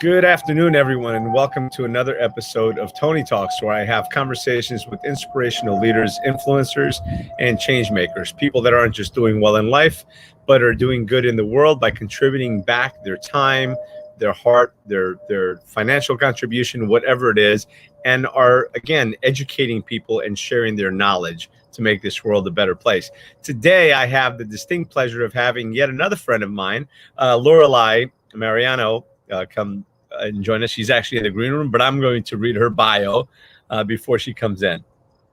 Good afternoon, everyone, and welcome to another episode of Tony Talks, where I have conversations with inspirational leaders, influencers, and change makers, people that aren't just doing well in life, but are doing good in the world by contributing back their time, their heart, their financial contribution, whatever it is, and are, again, educating people and sharing their knowledge to make this world a better place. Today, I have the distinct pleasure of having yet another friend of mine, Lorelei Mariano, come and join us. She's actually in the green room, but I'm going to read her bio before she comes in.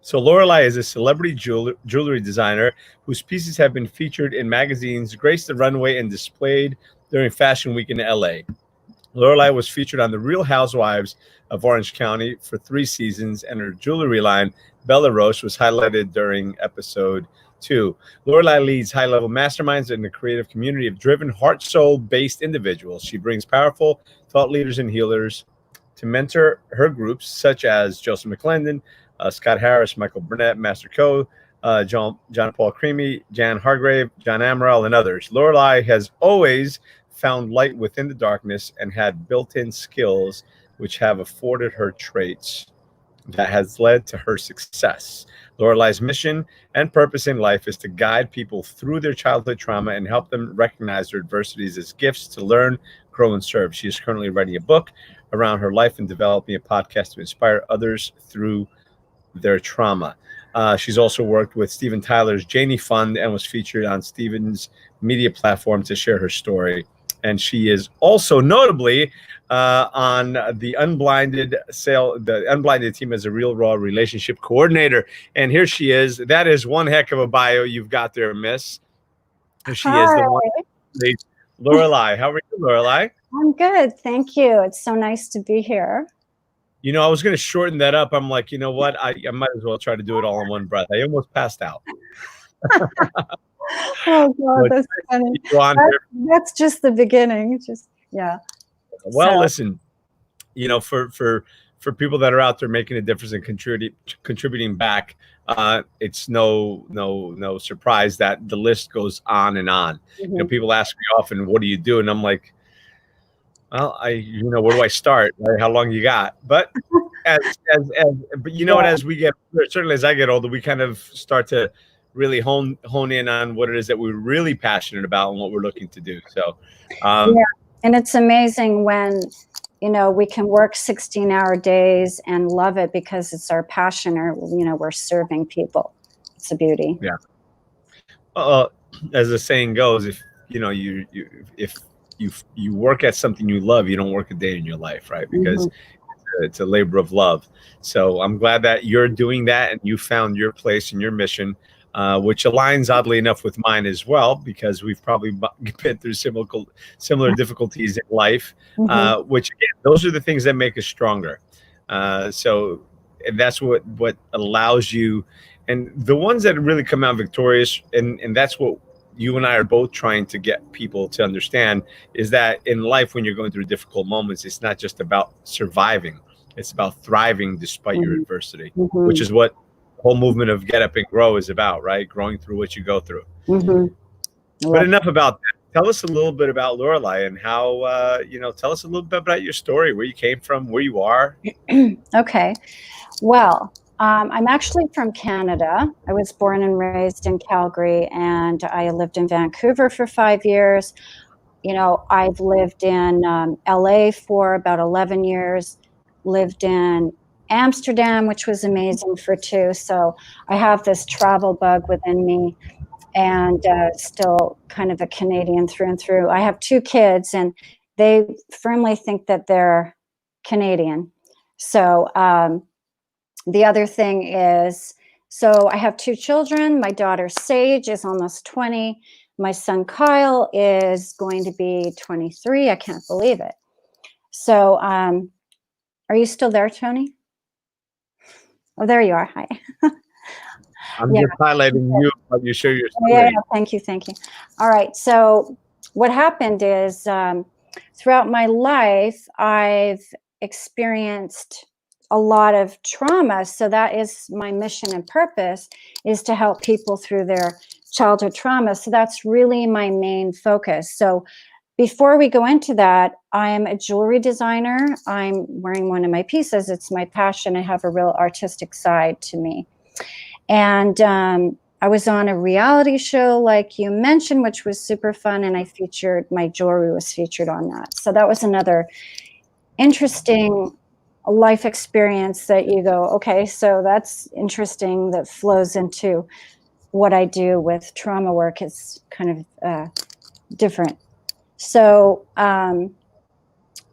So Lorelei is a celebrity jewelry designer whose pieces have been featured in magazines, graced the runway, and displayed during Fashion Week in LA. Lorelei was featured on The Real Housewives of Orange County for 3 seasons, and her jewelry line, Bella Roche, was highlighted during episode 2. Lorelei leads high-level masterminds in the creative community of driven, heart-soul-based individuals. She brings powerful thought leaders and healers to mentor her groups, such as Joseph McClendon, Scott Harris, Michael Burnett, Master Co, John Paul Creamy, Jan Hargrave, John Amaral, and others. Lorelei has always found light within the darkness and had built-in skills which have afforded her traits that has led to her success. Lorelei's mission and purpose in life is to guide people through their childhood trauma and help them recognize their adversities as gifts to learn, grow, and serve. She is currently writing a book around her life and developing a podcast to inspire others through their trauma. She's also worked with Steven Tyler's Janie Fund and was featured on Steven's media platform to share her story. And she is also notably on the Unblinded Team as a real raw relationship coordinator. And here she is. That is one heck of a bio you've got there, Miss. Here she is, the one, Lorelei. How are you, Lorelei? I'm good, thank you. It's so nice to be here. You know, I was going to shorten that up. I'm like, you know what? I might as well try to do it all in one breath. I almost passed out. Oh God, that's funny. That's just the beginning. Yeah. Well, listen, you know, for people that are out there making a difference and contributing back, it's no surprise that the list goes on and on. Mm-hmm. You know, people ask me often, "What do you do?" And I'm like, "Well, where do I start? How long you got?" But but you know what? As we get, certainly as I get older, we kind of start to really hone in on what it is that we're really passionate about and what we're looking to do. So, yeah, and it's amazing when, we can work 16-hour days and love it because it's our passion, or, we're serving people. It's a beauty. Yeah. As the saying goes, if you work at something you love, you don't work a day in your life, right? Because it's a labor of love. So I'm glad that you're doing that and you found your place and your mission, which aligns oddly enough with mine as well, because we've probably been through similar difficulties in life, which again, those are the things that make us stronger. And that's what allows you, and the ones that really come out victorious, and that's what you and I are both trying to get people to understand, is that in life, when you're going through difficult moments, it's not just about surviving, it's about thriving despite your adversity, which is what whole movement of GetUpNGrow is about, right? Growing through what you go through. But enough about that. Tell us a little bit about Lorelei and how, tell us a little bit about your story, where you came from, where you are. Okay. Well, I'm actually from Canada. I was born and raised in Calgary, and I lived in Vancouver for 5 years. I've lived in LA for about 11 years, lived in Amsterdam, which was amazing, for 2. So I have this travel bug within me, and still kind of a Canadian through and through. I have 2 kids, and they firmly think that they're Canadian. So the other thing is, so I have 2 children. My daughter Sage is almost 20. My son Kyle is going to be 23. I can't believe it. So are you still there, Tony? Oh, there you are. Hi. I'm just highlighting you, but you share your story. Yeah, thank you. All right. So what happened is, throughout my life, I've experienced a lot of trauma. So that is my mission and purpose, is to help people through their childhood trauma. So that's really my main focus. So before we go into that, I'm a jewelry designer. I'm wearing one of my pieces. It's my passion. I have a real artistic side to me. And I was on a reality show, like you mentioned, which was super fun. And my jewelry was featured on that. So that was another interesting life experience that you go, okay, so that's interesting, that flows into what I do with trauma work. It's kind of different. So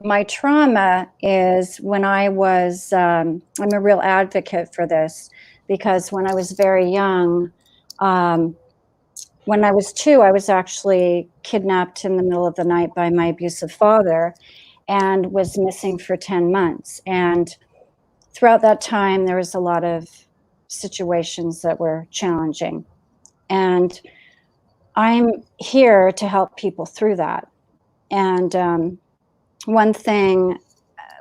my trauma is when I was, I'm a real advocate for this, because when I was very young, when I was 2, I was actually kidnapped in the middle of the night by my abusive father and was missing for 10 months. And throughout that time, there was a lot of situations that were challenging. And I'm here to help people through that. And one thing,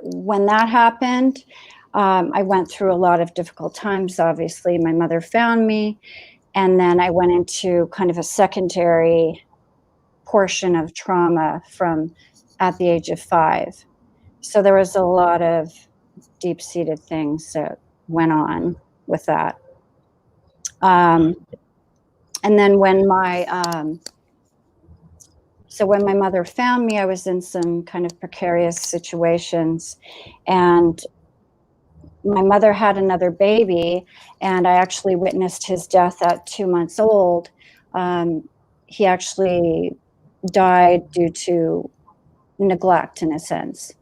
when that happened, I went through a lot of difficult times. Obviously, my mother found me, and then I went into kind of a secondary portion of trauma from at the age of 5. So there was a lot of deep-seated things that went on with that. And then when when my mother found me, I was in some kind of precarious situations, and my mother had another baby, and I actually witnessed his death at 2 months old. He actually died due to neglect, in a sense.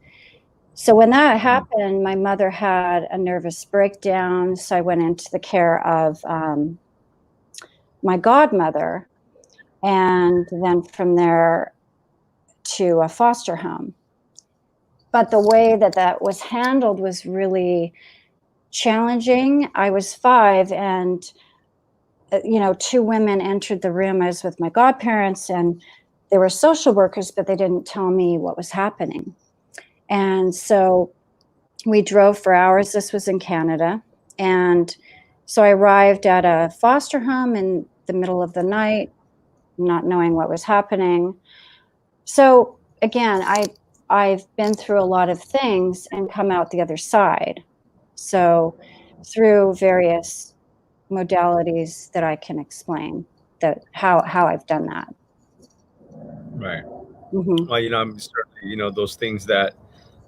So when that happened, my mother had a nervous breakdown. So I went into the care of my godmother, and then from there to a foster home. But the way that that was handled was really challenging. I was 5, and 2 women entered the room. I was with my godparents, and they were social workers, but they didn't tell me what was happening. And so we drove for hours. This was in Canada. And so I arrived at a foster home in the middle of the night, not knowing what was happening. So again, I've been through a lot of things and come out the other side. So through various modalities that I can explain that how I've done that. Right. Mm-hmm. Well, I'm certainly, those things that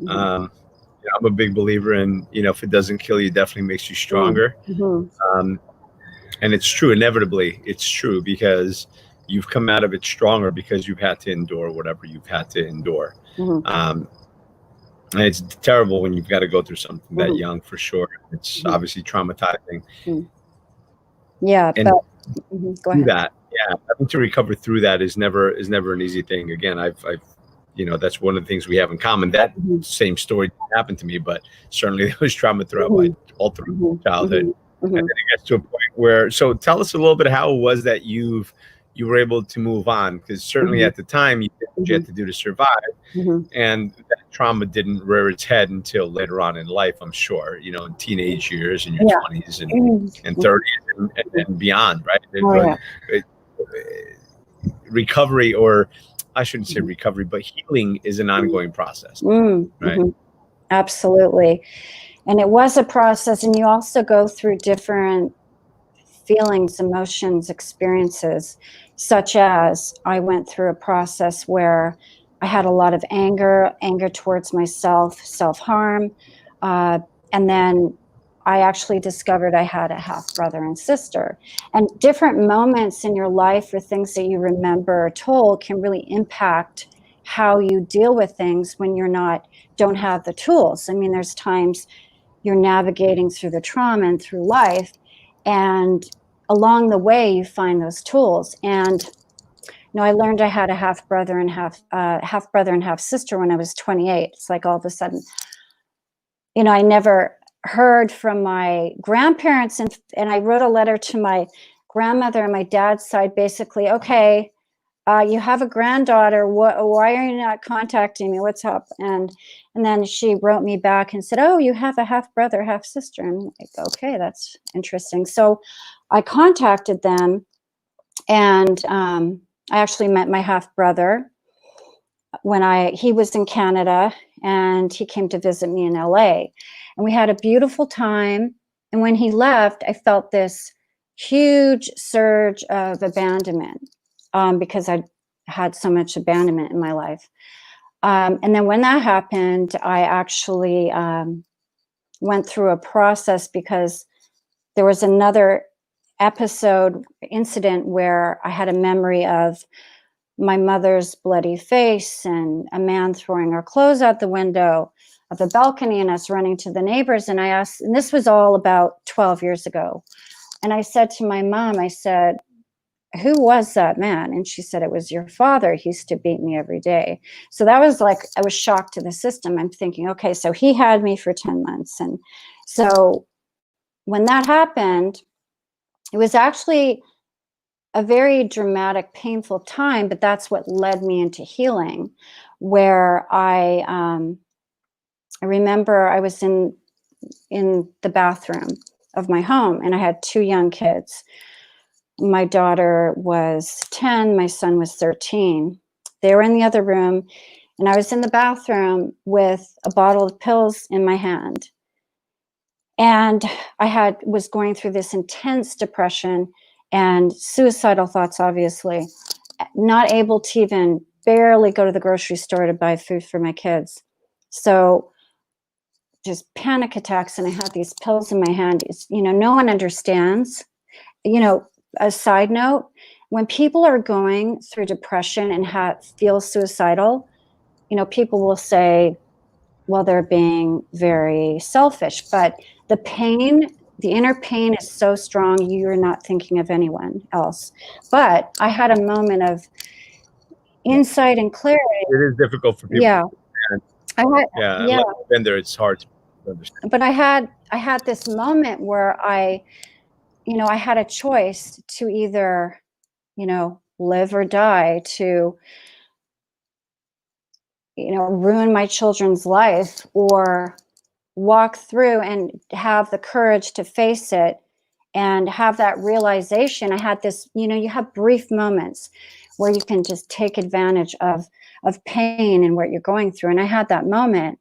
I'm a big believer in, if it doesn't kill you, it definitely makes you stronger. Mm-hmm. And it's true. Inevitably, it's true, because you've come out of it stronger because you've had to endure whatever you've had to endure. Mm-hmm. And it's terrible when you've got to go through something that Mm-hmm. young, for sure. It's obviously traumatizing. Mm-hmm. Yeah, And but go ahead. that, having to recover through that is never an easy thing. Again, I've that's one of the things we have in common. That same story happened to me, but certainly there was trauma throughout all through my childhood. And then it gets to a point where, so tell us a little bit, how it was that you were able to move on? Because certainly at the time you did what you had to do to survive. And that trauma didn't rear its head until later on in life, I'm sure, in teenage years, in your 20s and 30s and beyond, right? Recovery, or I shouldn't say recovery, but healing is an ongoing process, right? Absolutely. And it was a process, and you also go through different feelings, emotions, experiences, such as I went through a process where I had a lot of anger towards myself, self-harm. And then I actually discovered I had a half brother and sister. And different moments in your life or things that you remember or told can really impact how you deal with things when don't have the tools. I mean, there's times you're navigating through the trauma and through life, and along the way you find those tools. And I learned I had a half brother and half sister when I was 28. It's like all of a sudden, I never heard from my grandparents, and I wrote a letter to my grandmother on my dad's side, basically, okay, you have a granddaughter. Why are you not contacting me? What's up? And then she wrote me back and said, oh, you have a half brother, half sister. And I'm like, okay, that's interesting. So I contacted them, and I actually met my half brother. when he was in Canada and he came to visit me in LA, and we had a beautiful time. And when he left, I felt this huge surge of abandonment, because I had so much abandonment in my life. And then when that happened, I actually went through a process, because there was another incident where I had a memory of my mother's bloody face and a man throwing our clothes out the window of the balcony and us running to the neighbors. And I asked, and this was all about 12 years ago. And I said to my mom, I said, who was that man? And she said, it was your father. He used to beat me every day. So that was like, I was shocked to the system. I'm thinking, okay, so he had me for 10 months. And so when that happened, it was actually a very dramatic, painful time, but that's what led me into healing, where I remember I was in the bathroom of my home, and I had 2 young kids. My daughter was 10, my son was 13. They were in the other room, and I was in the bathroom with a bottle of pills in my hand. And I was going through this intense depression and suicidal thoughts, obviously, not able to even barely go to the grocery store to buy food for my kids. So just panic attacks, and I had these pills in my hand. No one understands. A side note, when people are going through depression and feel suicidal, people will say, well, they're being very selfish, but the inner pain is so strong, you're not thinking of anyone else. But I had a moment of insight and clarity. It is difficult for people. Yeah. Unless you've been there, it's hard to understand. But I had this moment where I had a choice to either, live or die, to, ruin my children's life, or walk through and have the courage to face it and have that realization. I had this, you have brief moments where you can just take advantage of pain and what you're going through. And I had that moment,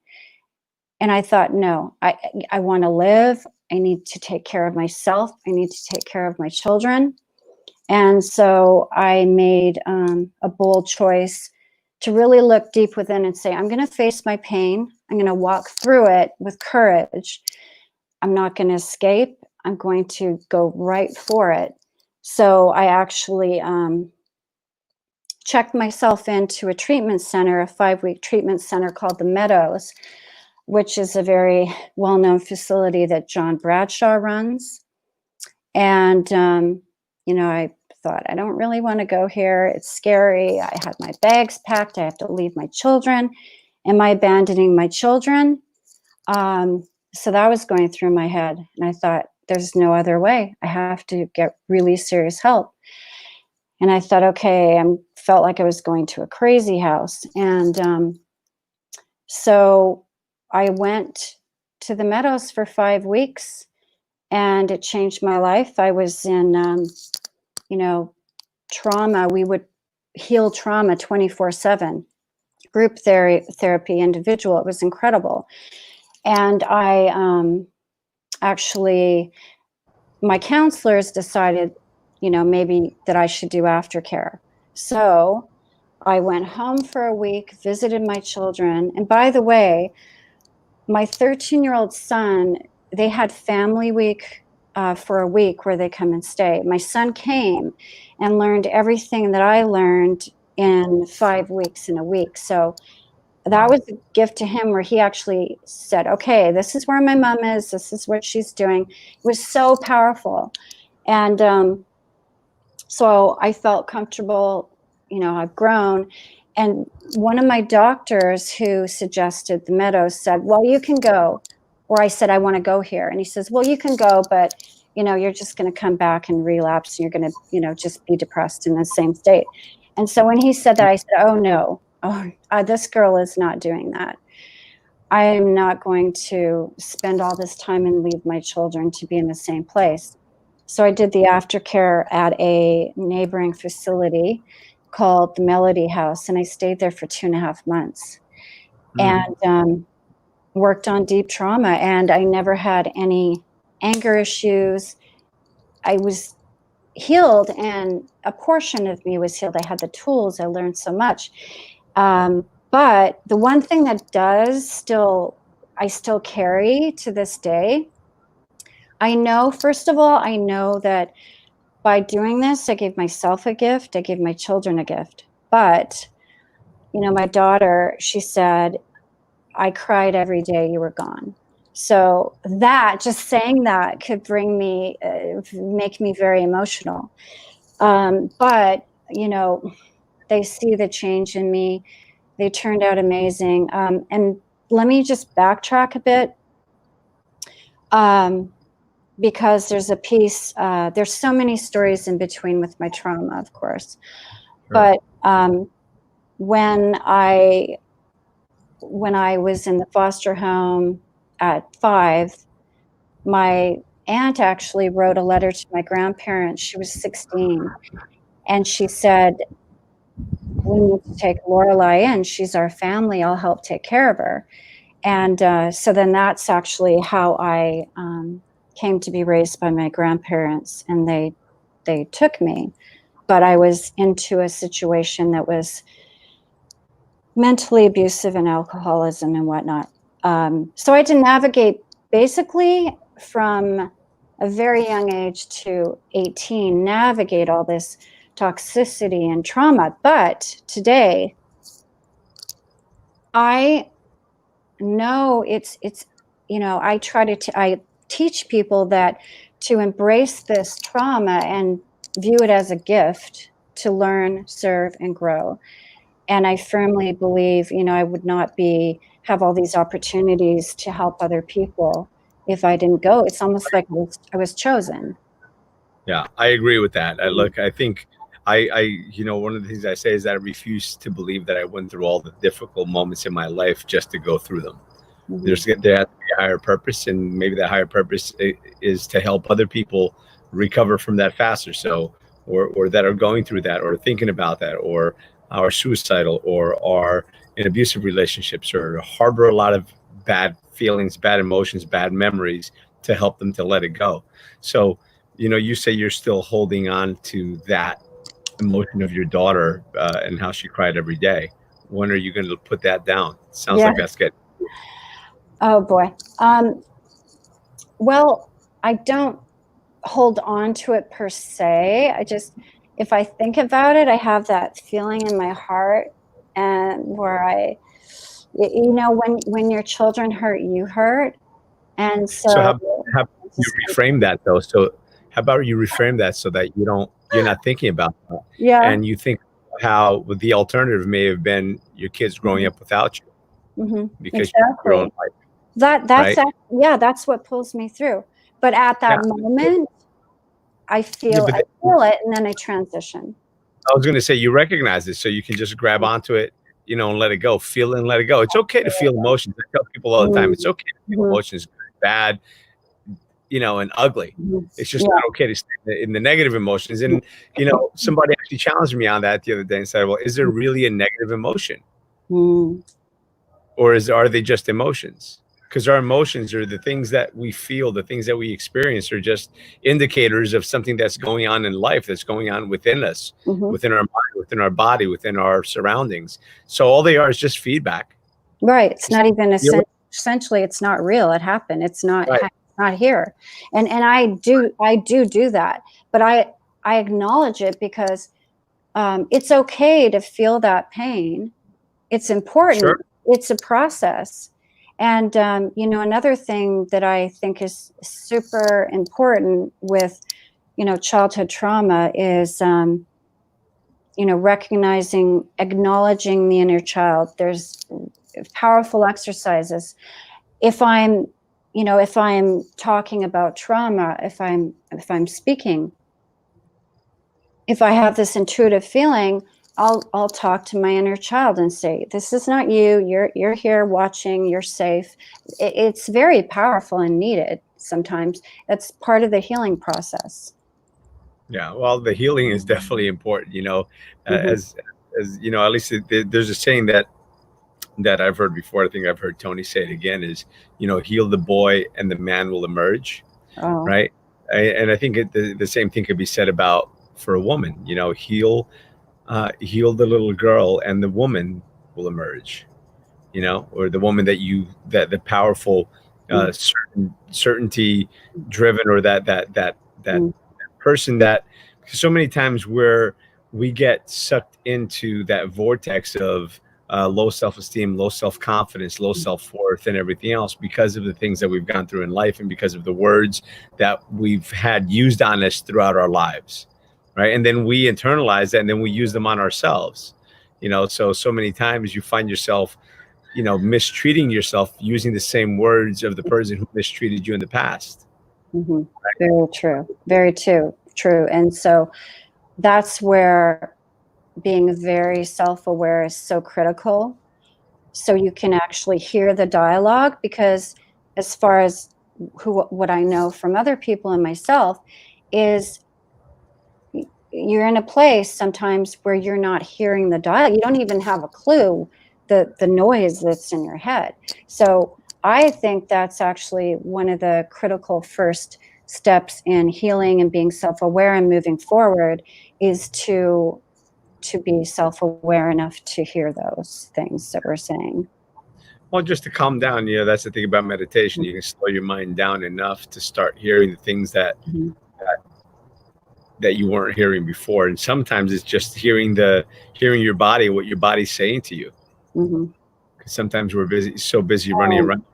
and I thought, no, I want to live. I need to take care of myself. I need to take care of my children. And so I made a bold choice to really look deep within and say, I'm going to face my pain. I'm going to walk through it with courage. I'm not going to escape. I'm going to go right for it. So I actually checked myself into a treatment center, a 5-week treatment center called the Meadows, which is a very well-known facility that John Bradshaw runs. And, I thought, I don't really want to go here. It's scary. I had my bags packed. I have to leave my children. Am I abandoning my children? So that was going through my head. And I thought, there's no other way. I have to get really serious help. And I thought, okay, I felt like I was going to a crazy house. And so I went to the Meadows for 5 weeks, and it changed my life. I was in, trauma. We would heal trauma 24/7, group therapy, individual. It was incredible. And I actually, my counselors decided, maybe that I should do aftercare. So I went home for a week, visited my children. And by the way, my 13-year-old son, they had family week for a week where they come and stay. My son came and learned everything that I learned in 5 weeks in a week. So that was a gift to him, where he actually said, okay, this is where my mom is. This is what she's doing. It was so powerful. And so I felt comfortable. I've grown. And one of my doctors who suggested the Meadows said, well, you can go. Or I said, I want to go here. And he says, well, you can go, but, you're just going to come back and relapse. And you're going to, just be depressed in the same state. And so when he said that, I said, oh, no. This girl is not doing that. I am not going to spend all this time and leave my children to be in the same place. So I did the aftercare at a neighboring facility called the Melody House, and I stayed there for 2.5 months, and worked on deep trauma, and I never had any anger issues. I was healed, and a portion of me was healed. I had the tools. I learned so much. But the one thing that I still carry to this day, I know, first of all, I know that by doing this, I gave myself a gift. I gave my children a gift. But, my daughter, she said, I cried every day you were gone. So just saying that could make me very emotional. But, they see the change in me. They turned out amazing. And let me just backtrack a bit. Because there's a piece, there's so many stories in between with my trauma, of course. Sure. But when I was in the foster home at 5, my aunt actually wrote a letter to my grandparents. She was 16, and she said, we need to take Lorelei in. She's our family. I'll help take care of her. And so then that's actually how I came to be raised by my grandparents, and they took me. But I was into a situation that was mentally abusive and alcoholism and whatnot. So I had to navigate basically from a very young age to 18, navigate all this toxicity and trauma. But today, I know it's I teach people that to embrace this trauma and view it as a gift to learn, serve, and grow. And I firmly believe, I would not have all these opportunities to help other people if I didn't go. It's almost like I was chosen. Yeah, I agree with that. I think one of the things I say is that I refuse to believe that I went through all the difficult moments in my life just to go through them. There has to be a higher purpose, and maybe that higher purpose is to help other people recover from that faster. So, or that are going through that, or thinking about that, or are suicidal, or are in abusive relationships, or harbor a lot of bad feelings, bad emotions, bad memories, to help them to let it go. So, you say you're still holding on to that emotion of your daughter and how she cried every day. When are you going to put that down? Sounds like that's good. Oh boy. Well, I don't hold on to it per se. If I think about it, I have that feeling in my heart, and where when your children hurt, you hurt. And so how you reframe that though? So how about you reframe that so that you're not thinking about that. Yeah. And you think how the alternative may have been your kids growing up without you. Because you have your own life. That's what pulls me through. But at that moment, I feel it, and then I transition. I was going to say, you recognize it, so you can just grab onto it, and let it go. Feel it and let it go. It's okay to feel emotions. I tell people all the time, it's okay to feel emotions, bad, and ugly. It's just not okay to stay in the negative emotions. And, somebody actually challenged me on that the other day and said, well, is there really a negative emotion? Or are they just emotions? Because our emotions are the things that we feel, the things that we experience are just indicators of something that's going on in life, that's going on within us, within our mind, within our body, within our surroundings. So all they are is just feedback. Right. It's not even essentially, it's not real. It happened. It's not here. And I do that, but I acknowledge it because it's okay to feel that pain. It's important. Sure. It's a process. And, another thing that I think is super important with, childhood trauma is, recognizing, acknowledging the inner child. There's powerful exercises. If I'm talking about trauma, if I'm speaking, if I have this intuitive feeling, I'll talk to my inner child and say, this is not you. You're here watching. You're safe. It's very powerful and needed sometimes. That's part of the healing process. Yeah, well, the healing is definitely important, Mm-hmm. as you know, at least there's a saying that I've heard before. I think I've heard Tony say it again is, heal the boy and the man will emerge, Oh. right? And I think the same thing could be said about for a woman, heal the little girl and the woman will emerge, or the woman that the powerful, certainty driven, or that Mm-hmm. person that so many times where we get sucked into that vortex of low self-esteem, low self-confidence, low self-worth, and everything else because of the things that we've gone through in life and because of the words that we've had used on us throughout our lives, right? And then we internalize that and then we use them on ourselves, so many times you find yourself mistreating yourself using the same words of the person who mistreated you in the past. Mm-hmm. Very true. Very true. And so that's where being very self-aware is so critical. So you can actually hear the dialogue, because as far as what I know from other people and myself is you're in a place sometimes where you're not hearing the dialogue. You don't even have a clue the noise that's in your head. So I think that's actually one of the critical first steps in healing and being self-aware and moving forward is to be self-aware enough to hear those things that we're saying. Well, just to calm down, that's the thing about meditation. You can slow your mind down enough to start hearing the things that Mm-hmm. that you weren't hearing before. And sometimes it's just hearing your body, what your body's saying to you. Mm-hmm. Because sometimes we're so busy running around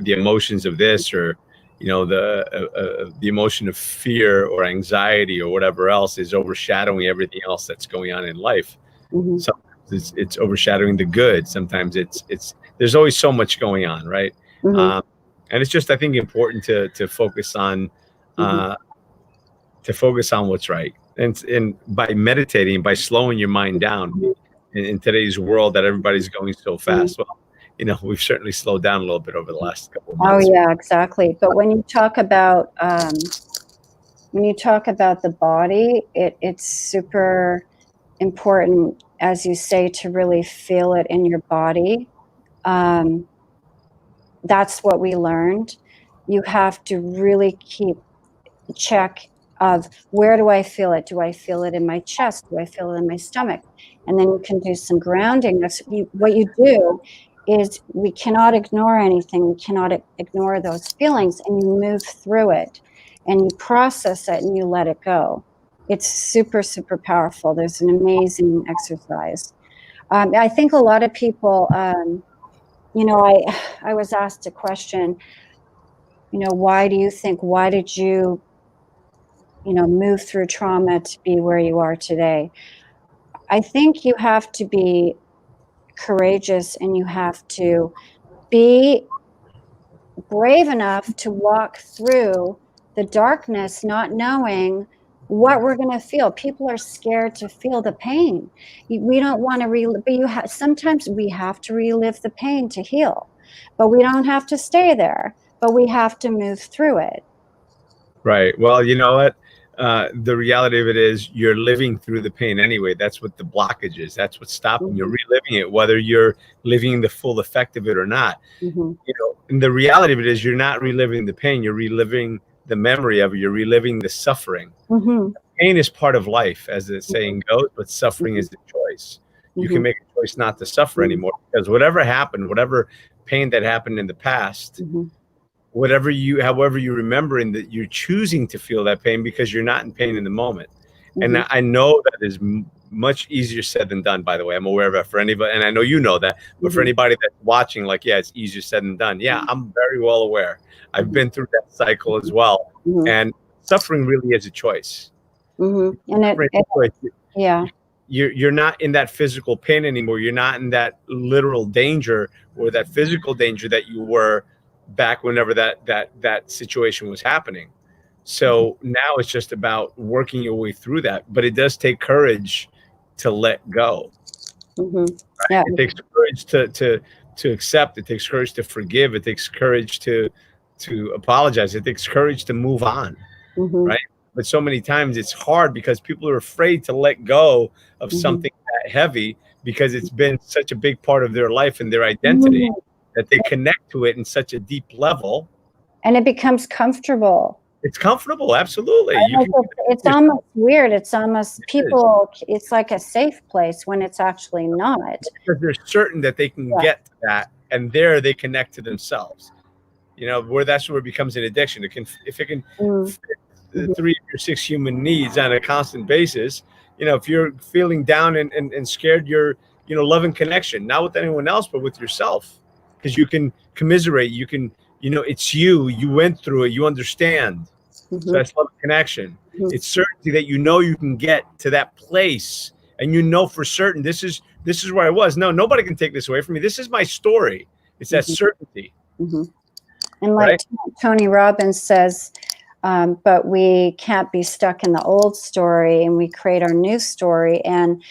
the emotions of this, or the emotion of fear or anxiety or whatever else is overshadowing everything else that's going on in life. Mm-hmm. Sometimes it's overshadowing the good. Sometimes it's there's always so much going on, right? Mm-hmm. And it's just, I think, important to focus on Mm-hmm. what's right, and by meditating, by slowing your mind down in today's world that everybody's going so fast. Well, we've certainly slowed down a little bit over the last couple of months. Oh yeah, exactly. But when you talk about the body, it's super important, as you say, to really feel it in your body. That's what we learned. You have to really keep check of where do I feel it? Do I feel it in my chest? Do I feel it in my stomach? And then you can do some grounding. What you do is we cannot ignore anything. We cannot ignore those feelings, and you move through it and you process it and you let it go. It's super, super powerful. There's an amazing exercise. I think a lot of people, I was asked a question, why did you move through trauma to be where you are today? I think you have to be courageous and you have to be brave enough to walk through the darkness, not knowing what we're going to feel. People are scared to feel the pain. We don't want to relive, but sometimes we have to relive the pain to heal, but we don't have to stay there, but we have to move through it. Right. Well, you know what? The reality of it is you're living through the pain anyway. That's what the blockage is. That's what's stopping you reliving it, whether you're living the full effect of it or not. Mm-hmm. And the reality of it is you're not reliving the pain. You're reliving the memory of it. You're reliving the suffering. Mm-hmm. Pain is part of life, as the saying goes, but suffering is the choice. You can make a choice not to suffer anymore, because whatever happened, whatever pain that happened in the past, however you remembering that, you're choosing to feel that pain because you're not in pain in the moment. And I know that is much easier said than done, by the way. I'm aware of it for anybody, and I know you know that, but for anybody that's watching, like, yeah, it's easier said than done. Yeah, I'm very well aware. I've been through that cycle as well. And suffering really is a choice. And yeah. You're not in that physical pain anymore. You're not in that literal danger or that physical danger that you were back whenever that situation was happening. So now it's just about working your way through that. But it does take courage to let go. Right? Yeah. It takes courage to accept. It takes courage to forgive. It takes courage to apologize. It takes courage to move on. Right? but so many times it's hard because people are afraid to let go of something that heavy because it's been such a big part of their life and their identity that they connect to it in such a deep level. And it becomes comfortable. It's comfortable, absolutely. It's almost weird. It's almost it's like a safe place when it's actually not. Because they're certain that they can get to that, and there they connect to themselves. That's where it becomes an addiction. If it can fit the 3 or 6 human needs on a constant basis, if you're feeling down and scared, you're, loving connection, not with anyone else, but with yourself, because you can commiserate. You can, it's you went through it, you understand. So that's love and connection. It's certainty that you can get to that place, and for certain this is where I was. No, nobody can take this away from me. This is my story. It's that certainty. And like Tony Robbins says, but we can't be stuck in the old story, and we create our new story. And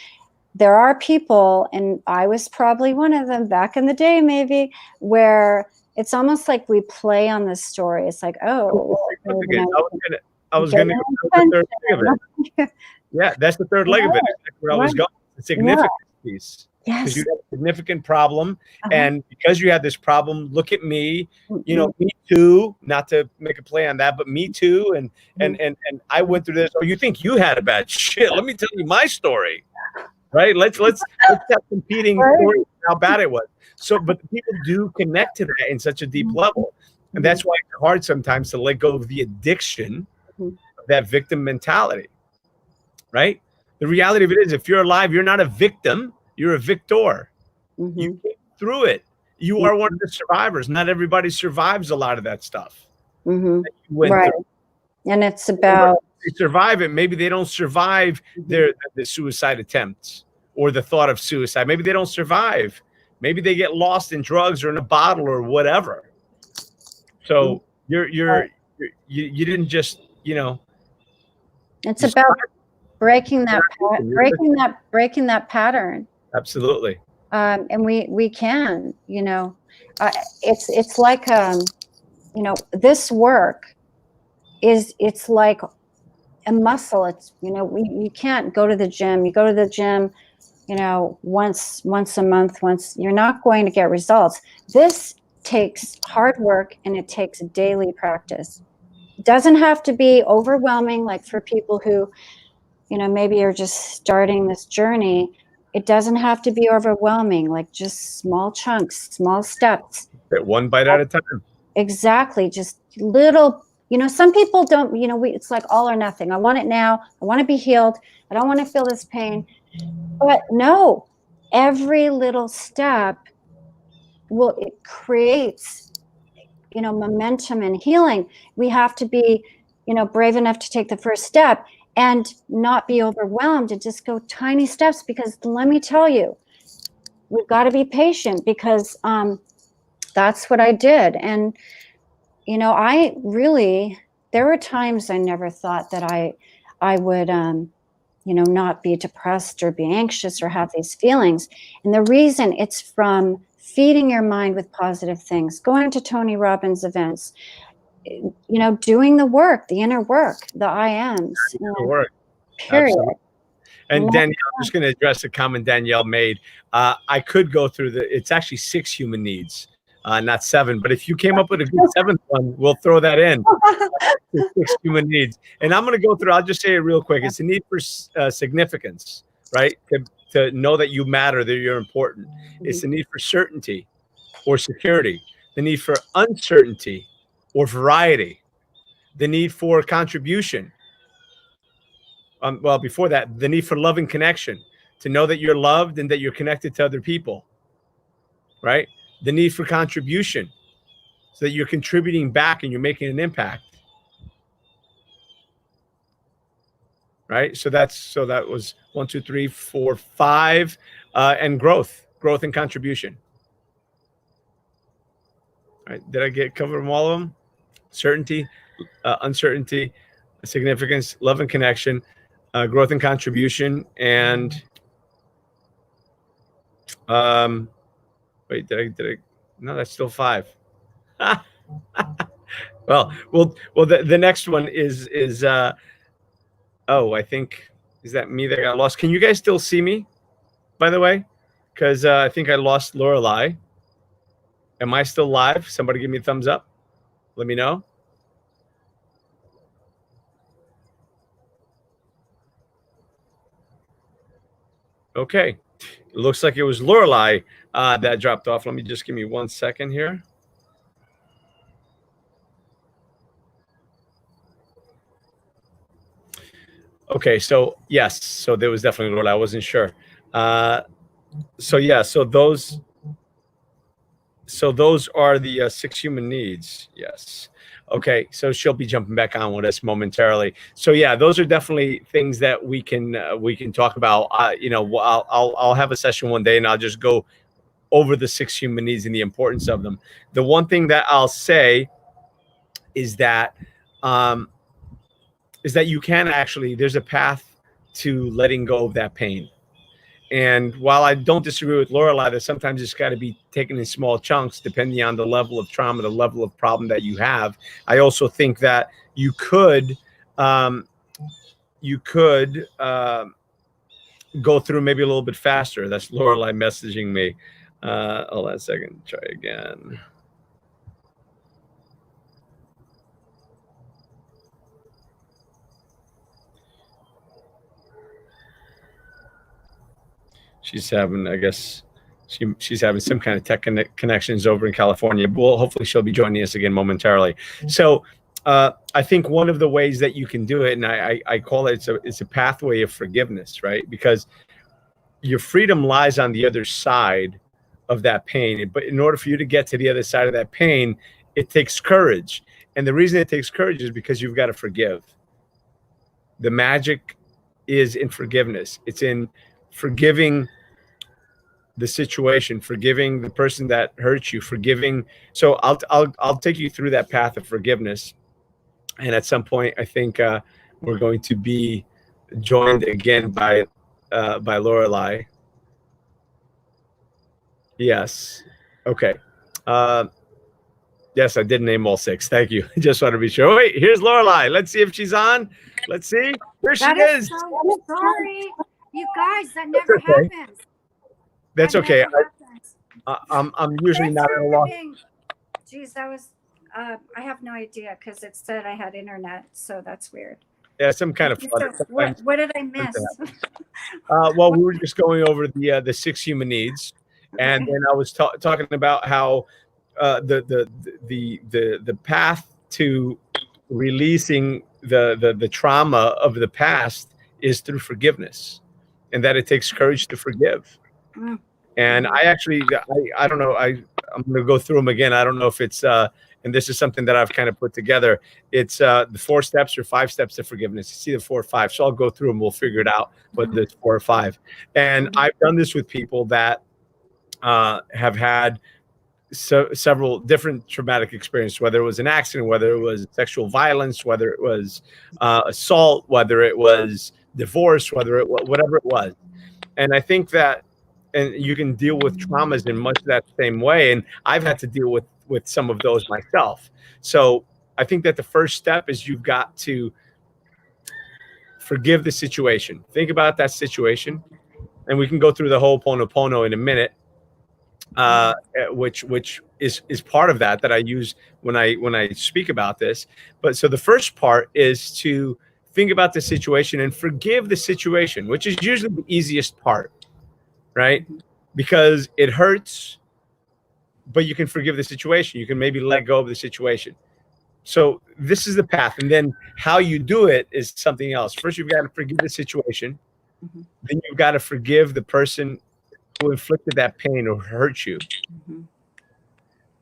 there are people, and I was probably one of them back in the day, maybe, where it's almost like we play on this story. It's like, I was going to go to the third leg of it. Yeah, that's the third leg of it. That's where I was going. The significance piece. Yes. Because you have a significant problem, and because you have this problem, look at me. Me too. Not to make a play on that, but me too. And I went through this. Oh, you think you had a bad shit? Let me tell you my story. Right? Let's have competing stories how bad it was. So, but people do connect to that in such a deep level, and that's why it's hard sometimes to let go of the addiction of that victim mentality. Right? The reality of it is, if you're alive, you're not a victim. You're a victor. You came through it. You are one of the survivors. Not everybody survives a lot of that stuff. Right. And it's about they survive it. Maybe they don't survive the suicide attempts or the thought of suicide. Maybe they don't survive. Maybe they get lost in drugs or in a bottle or whatever. So you didn't just It's about breaking that pattern. Absolutely. And we can, it's like, this work it's like a muscle. It's, you can't go to the gym. You go to the gym, once a month, you're not going to get results. This takes hard work, and it takes daily practice. It doesn't have to be overwhelming, like for people who, maybe are just starting this journey. It doesn't have to be overwhelming, like just small chunks, small steps. One bite at a time. Exactly. Just little, some people don't, it's like all or nothing. I want it now. I want to be healed. I don't want to feel this pain. But no, every little step it creates, momentum and healing. We have to be, brave enough to take the first step and not be overwhelmed, and just go tiny steps, because let me tell you, we've got to be patient, because that's what I did. And, there were times I never thought that I would, not be depressed or be anxious or have these feelings. And the reason, it's from feeding your mind with positive things, going to Tony Robbins events, doing the work, the inner work, the I ams. Work. Period. Absolutely. And Danielle, I'm just going to address a comment Danielle made. I could go through it's actually 6 human needs, not 7. But if you came up with a good 7th one, we'll throw that in. 6 human needs. And I'm going to go through, I'll just say it real quick. It's a need for significance, right? To know that you matter, that you're important. It's the need for certainty or security, the need for uncertainty or variety, the need for contribution. Well, before that, the need for love and connection, to know that you're loved and that you're connected to other people, right? The need for contribution, so that you're contributing back and you're making an impact, right? So that was 1, 2, 3, 4, 5, and growth and contribution. All right, did I cover them all of them? Certainty, uncertainty, significance, love and connection, growth and contribution, and wait, did I? No, that's still 5. Well, the next one is Oh, I think, is that me that got lost? Can you guys still see me, by the way? Because I think I lost Lorelei. Am I still live? Somebody give me a thumbs up. Let me know. Okay. It looks like it was Lorelei that dropped off. Let me just give me 1 second here. Okay, so yes, so there was definitely Lorelei. I wasn't sure. So yeah, so those are the 6 human needs. Yes. Okay, so she'll be jumping back on with us momentarily. So yeah, those are definitely things that we can talk about. You know, I'll have a session one day and I'll just go over the 6 human needs and the importance of them. The one thing that I'll say is that you can actually, there's a path to letting go of that pain. And while I don't disagree with Lorelei that sometimes it's got to be taken in small chunks, depending on the level of trauma, the level of problem that you have, I also think that you could go through maybe a little bit faster. That's Lorelei messaging me. Hold on a second. Try again. She's having, I guess, she's having some kind of tech connections over in California. Well, hopefully she'll be joining us again momentarily. So I think one of the ways that you can do it, and I call it, it's a pathway of forgiveness, right? Because your freedom lies on the other side of that pain. But in order for you to get to the other side of that pain, it takes courage. And the reason it takes courage is because you've got to forgive. The magic is in forgiveness. It's in forgiving the situation, forgiving the person that hurt you, forgiving. So I'll take you through that path of forgiveness. And at some point, I think we're going to be joined again by Lorelei. Yes. Okay. Yes, I did name all 6. Thank you. Just want to be sure. Wait, here's Lorelei. Let's see if she's on. Let's see. There she is. So sorry, you guys. That never happens. That's okay. I'm usually not at a loss. Geez, that was. I have no idea because it said I had internet, so that's weird. Yeah, some kind of fun. What did I miss? Well, we were just going over the 6 human needs, and then I was talking about how the path to releasing the trauma of the past is through forgiveness, and that it takes courage to forgive. And I actually, I don't know, I'm going to go through them again. I don't know if it's, and this is something that I've kind of put together. It's the 4 steps or 5 steps to forgiveness. It's either 4 or 5. So I'll go through them. We'll figure it out whether it's 4 or 5. And I've done this with people that have had several different traumatic experiences, whether it was an accident, whether it was sexual violence, whether it was assault, whether it was divorce, whether it was whatever it was. And I think that, and you can deal with traumas in much that same way. And I've had to deal with some of those myself. So I think that the first step is you've got to forgive the situation. Think about that situation. And we can go through the whole Pono in a minute, which is part of that I use when I speak about this. But so the first part is to think about the situation and forgive the situation, which is usually the easiest part. Right? Because it hurts, but you can forgive the situation. You can maybe let go of the situation. So this is the path. And then how you do it is something else. First, you've got to forgive the situation. Then you've got to forgive the person who inflicted that pain or hurt you.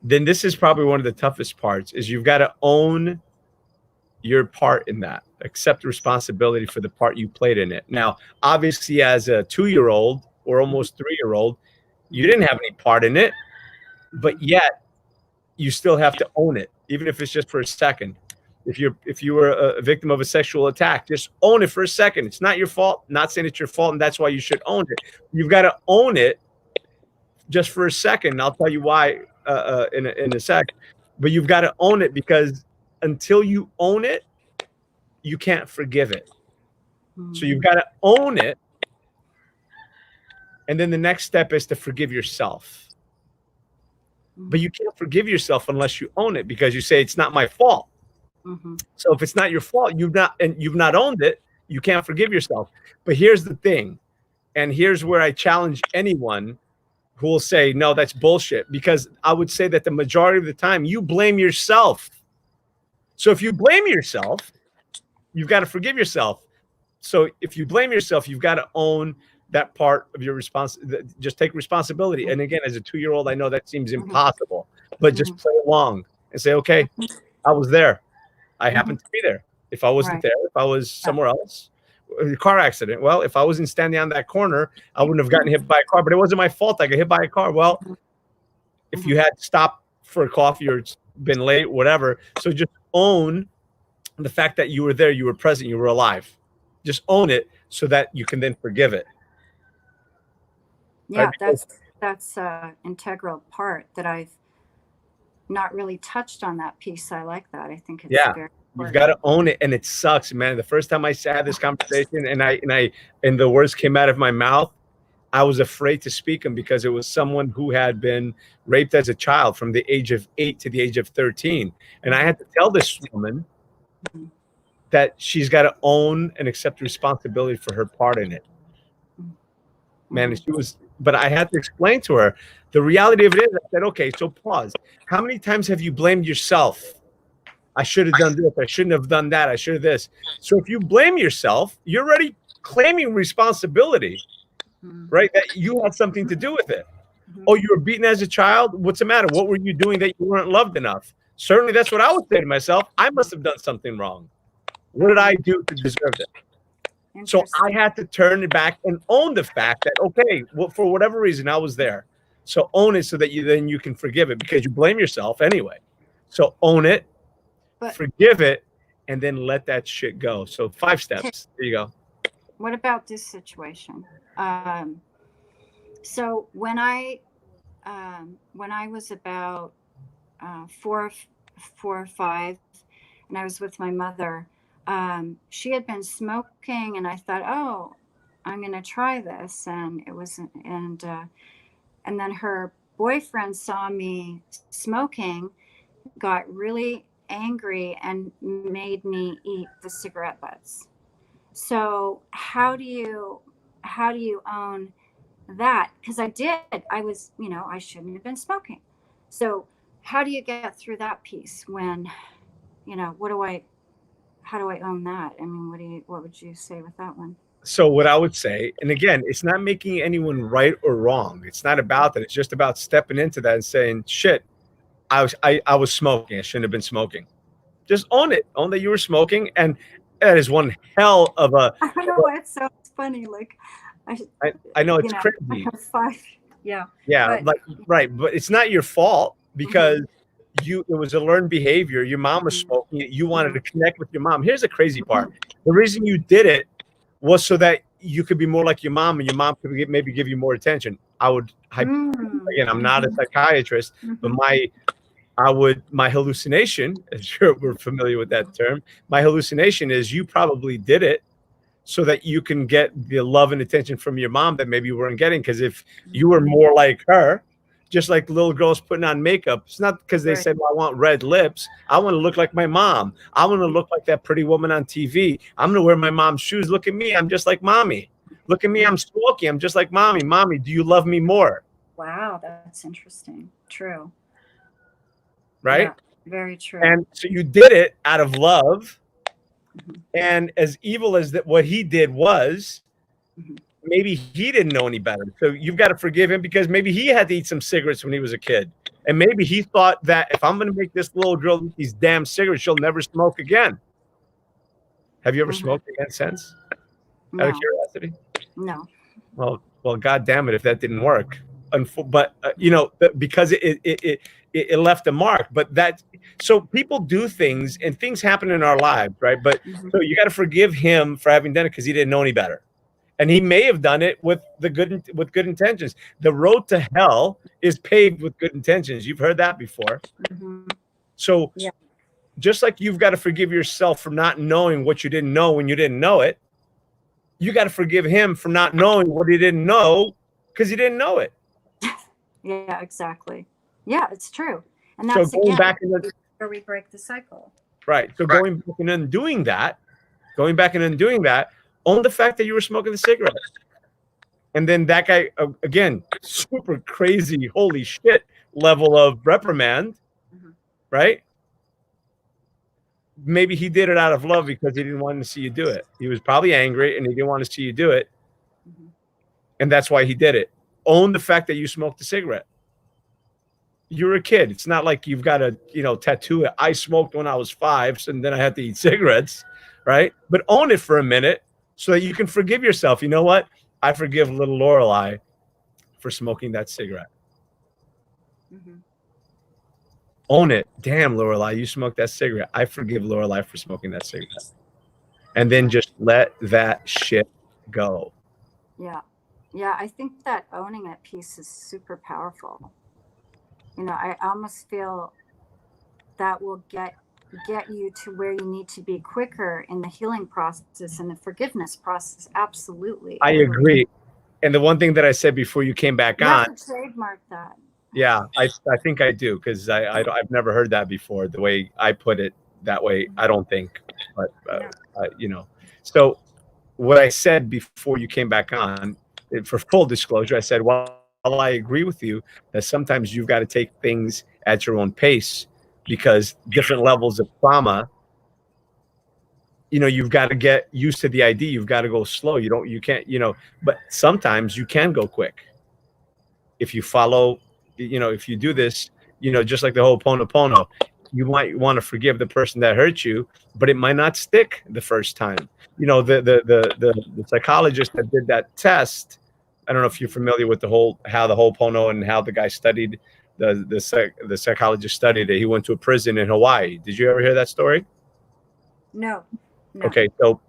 Then this is probably one of the toughest parts, is you've got to own your part in that. Accept responsibility for the part you played in it. Now, obviously, as a 2-year-old, or almost 3-year-old, you didn't have any part in it, but yet you still have to own it, even if it's just for a second. If you were a victim of a sexual attack, just own it for a second. It's not your fault. Not saying it's your fault, and that's why you should own it. You've got to own it just for a second. I'll tell you why in a sec. But you've got to own it, because until you own it, you can't forgive it. So you've got to own it. And then the next step is to forgive yourself. But you can't forgive yourself unless you own it, because you say it's not my fault. So if it's not your fault, you've not owned it, you can't forgive yourself. But here's the thing, and here's where I challenge anyone who will say, no, that's bullshit, because I would say that the majority of the time you blame yourself. So if you blame yourself, you've got to forgive yourself. So if you blame yourself, you've got to own that part of your response. Just take responsibility. And again, as a 2-year-old, I know that seems impossible, but just play along and say, okay, I was there. I happened to be there. If I wasn't there, if I was somewhere else, a car accident. Well, if I wasn't standing on that corner, I wouldn't have gotten hit by a car, but it wasn't my fault. I got hit by a car. Well, if you had stopped for a coffee or been late, whatever. So just own the fact that you were there, you were present, you were alive. Just own it so that you can then forgive it. Yeah, right? That's an integral part that I've not really touched on, that piece. I like that. I think it's very important. You've got to own it, and it sucks, man. The first time I had this conversation and the words came out of my mouth, I was afraid to speak them, because it was someone who had been raped as a child from the age of 8 to the age of 13. And I had to tell this woman that she's got to own and accept responsibility for her part in it. Man, but I had to explain to her the reality of it is, I said, okay, so pause. How many times have you blamed yourself? I should have done this. I shouldn't have done that. I should have this. So if you blame yourself, you're already claiming responsibility, right? That you had something to do with it. Oh, you were beaten as a child? What's the matter? What were you doing that you weren't loved enough? Certainly that's what I would say to myself. I must have done something wrong. What did I do to deserve it? So I had to turn it back and own the fact that, okay, well, for whatever reason, I was there. So own it so that you can forgive it, because you blame yourself anyway. So own it, forgive it, and then let that shit go. So 5 steps. There you go. What about this situation? So when I was about 4 or 5, and I was with my mother, she had been smoking, and I thought, oh, I'm going to try this. And it wasn't, and then her boyfriend saw me smoking, got really angry, and made me eat the cigarette butts. So how do you own that? Because I was, I shouldn't have been smoking. So how do you get through that piece when, how do I own that? I mean, what would you say with that one? So what I would say, and again, it's not making anyone right or wrong. It's not about that. It's just about stepping into that and saying, shit, I was smoking. I shouldn't have been smoking. Just own it. Own that you were smoking. And that is one hell of a... I know, it sounds funny. Like, I know it's crazy. I have 5. Yeah. Yeah, right. But it's not your fault, because it was a learned behavior. Your mom was smoking. You wanted to connect with your mom. Here's the crazy part. The reason you did it was so that you could be more like your mom, and your mom could maybe give you more attention. Again, I'm not a psychiatrist, but my hallucination, as we're familiar with that term, my hallucination is you probably did it so that you can get the love and attention from your mom that maybe you weren't getting. Because if you were more like her, just like little girls putting on makeup, it's not because they said, well, I want red lips. I want to look like my mom. I want to look like that pretty woman on TV. I'm going to wear my mom's shoes. Look at me. I'm just like mommy. Look at me. I'm smoky. I'm just like mommy. Mommy, do you love me more? Wow, that's interesting. True. Right? Yeah, very true. And so you did it out of love. And as evil as that, what he did was, maybe he didn't know any better. So you've got to forgive him, because maybe he had to eat some cigarettes when he was a kid. And maybe he thought that if I'm going to make this little girl eat these damn cigarettes, she'll never smoke again. Have you ever smoked again since? No. Out of curiosity? No. Well, God damn it, if that didn't work. But because it left a mark. But so people do things, and things happen in our lives, right? But so you got to forgive him for having done it, because he didn't know any better, and he may have done it with good intentions. The road to hell is paved with good intentions. You've heard that before. So just like you've got to forgive yourself for not knowing what you didn't know when you didn't know it, you got to forgive him for not knowing what he didn't know because he didn't know it. Yeah, exactly. Yeah, it's true. And So that's going again back where we break the cycle. right. So going back and undoing that, own the fact that you were smoking the cigarette. And then that guy, again, super crazy, holy shit level of reprimand, right? Maybe he did it out of love because he didn't want to see you do it. He was probably angry and he didn't want to see you do it. And that's why he did it. Own the fact that you smoked a cigarette. You're a kid. It's not like you've got a, tattoo. I smoked when I was 5, and then I had to eat cigarettes, right? But own it for a minute so that you can forgive yourself. You know what? I forgive little Lorelei for smoking that cigarette. Own it. Damn, Lorelei, you smoked that cigarette. I forgive Lorelei for smoking that cigarette. And then just let that shit go. Yeah. Yeah, I think that owning it piece is super powerful. I almost feel that will get you to where you need to be quicker in the healing process and the forgiveness process. Absolutely. I agree. And the one thing that I said before you came back you on. Have to trademark that. Yeah, I think I do, because I've never heard that before. The way I put it that way, I don't think. But, So what I said before you came back on, for full disclosure, I said, well, I agree with you that sometimes you've got to take things at your own pace because different levels of trauma, you've got to get used to the idea. You've got to go slow. You can't, but sometimes you can go quick. If you follow, if you do this, just like the whole Ho'oponopono, you might want to forgive the person that hurt you, but it might not stick the first time. The psychologist that did that test, I don't know if you're familiar with how the Ho'oponopono and how the guy studied, the psychologist studied it. He went to a prison in Hawaii. Did you ever hear that story? No. Okay, so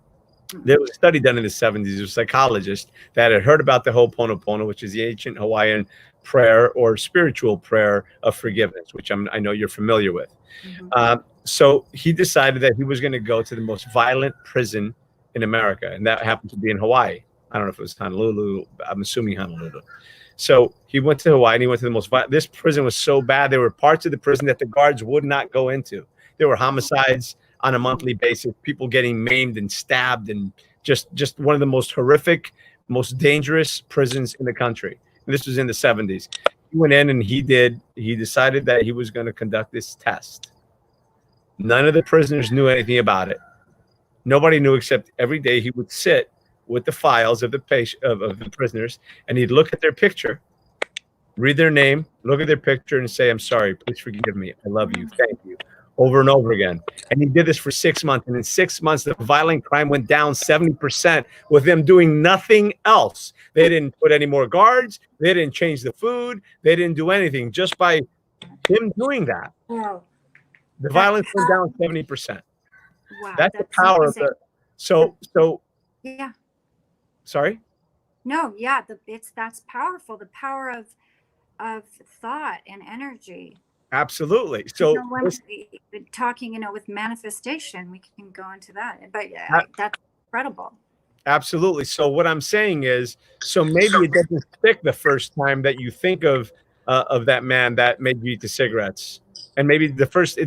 there was a study done in the 70s. There was a psychologist that had heard about the Ho'oponopono, which is the ancient Hawaiian prayer or spiritual prayer of forgiveness, which I know you're familiar with. So he decided that he was going to go to the most violent prison in America, and that happened to be in Hawaii. I don't know if it was Honolulu. I'm assuming Honolulu. So he went to Hawaii, and he went to the most violent. This prison was so bad. There were parts of the prison that the guards would not go into. There were homicides on a monthly basis, people getting maimed and stabbed, and just one of the most horrific, most dangerous prisons in the country. And this was in the 70s. He went in and he decided that he was going to conduct this test. None of the prisoners knew anything about it. Nobody knew, except every day he would sit with the files of the prisoners, and he'd look at their picture, read their name, look at their picture, and say, "I'm sorry, please forgive me. I love you. Thank you." Over and over again. And he did this for 6 months. And in 6 months, the violent crime went down 70% with them doing nothing else. They didn't put any more guards. They didn't change the food. They didn't do anything. Just by him doing that, the violence went down 70%. Wow. That's the power amazing. of the. So yeah. Sorry? No, yeah, that's powerful. The power of thought and energy. Absolutely. So when we're talking, with manifestation, we can go into that. But that's incredible. Absolutely. So what I'm saying is, so maybe it doesn't stick the first time that you think of that man that made you eat the cigarettes. And maybe it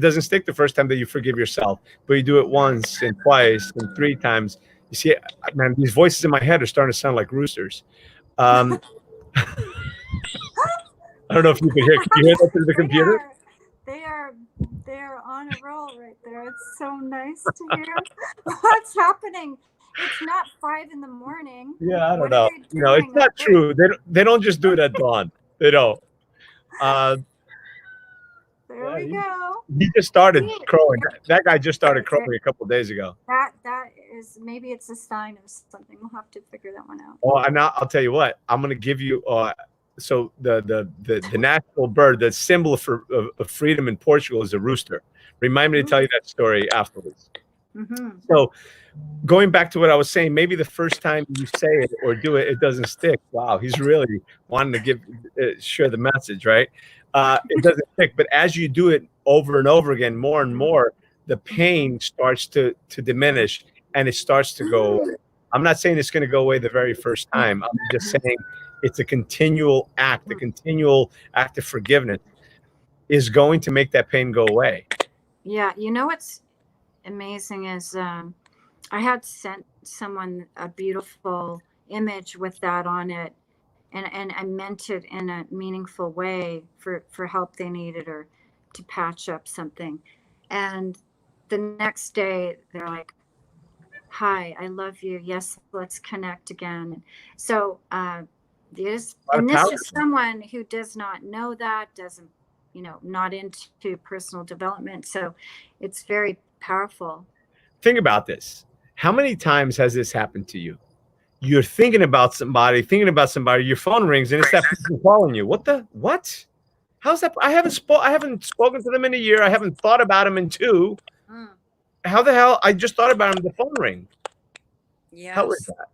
doesn't stick the first time that you forgive yourself, but you do it once and twice and 3 times. You see, man, these voices in my head are starting to sound like roosters. I don't know if you can hear. Can you hear that through the computer? They are on a roll right there. It's so nice to hear. What's happening? It's not 5 a.m. Yeah, I don't know. It's not true. They don't just do it at dawn. They don't. There we go. He just started crowing. That guy just started crowing a couple of days ago. That is, maybe it's a sign of something. We'll have to figure that one out. Oh, and I'll tell you what. I'm going to give you. So the national bird, the symbol of freedom in Portugal is a rooster. Remind me to tell you that story afterwards. So going back to what I was saying, maybe the first time you say it or do it, it doesn't stick. Wow, he's really wanting to share the message, right? It doesn't stick. But as you do it over and over again, more and more, the pain starts to diminish and it starts to go away. I'm not saying it's going to go away the very first time. I'm just saying it's a continual act. The continual act of forgiveness is going to make that pain go away. Yeah. You know what's amazing is I had sent someone a beautiful image with that on it, and I meant it in a meaningful way for help they needed or to patch up something. And the next day they're like, hi, I love you. Yes, let's connect again. So this is someone who does not know that, doesn't, not into personal development. So it's very powerful. Think about this. How many times has this happened to you? You're thinking about somebody, your phone rings, and it's that person calling you. What? How's that? I haven't spoken to them in a year. I haven't thought about them in 2. How the hell? I just thought about them. The phone ring. Yes. How is that?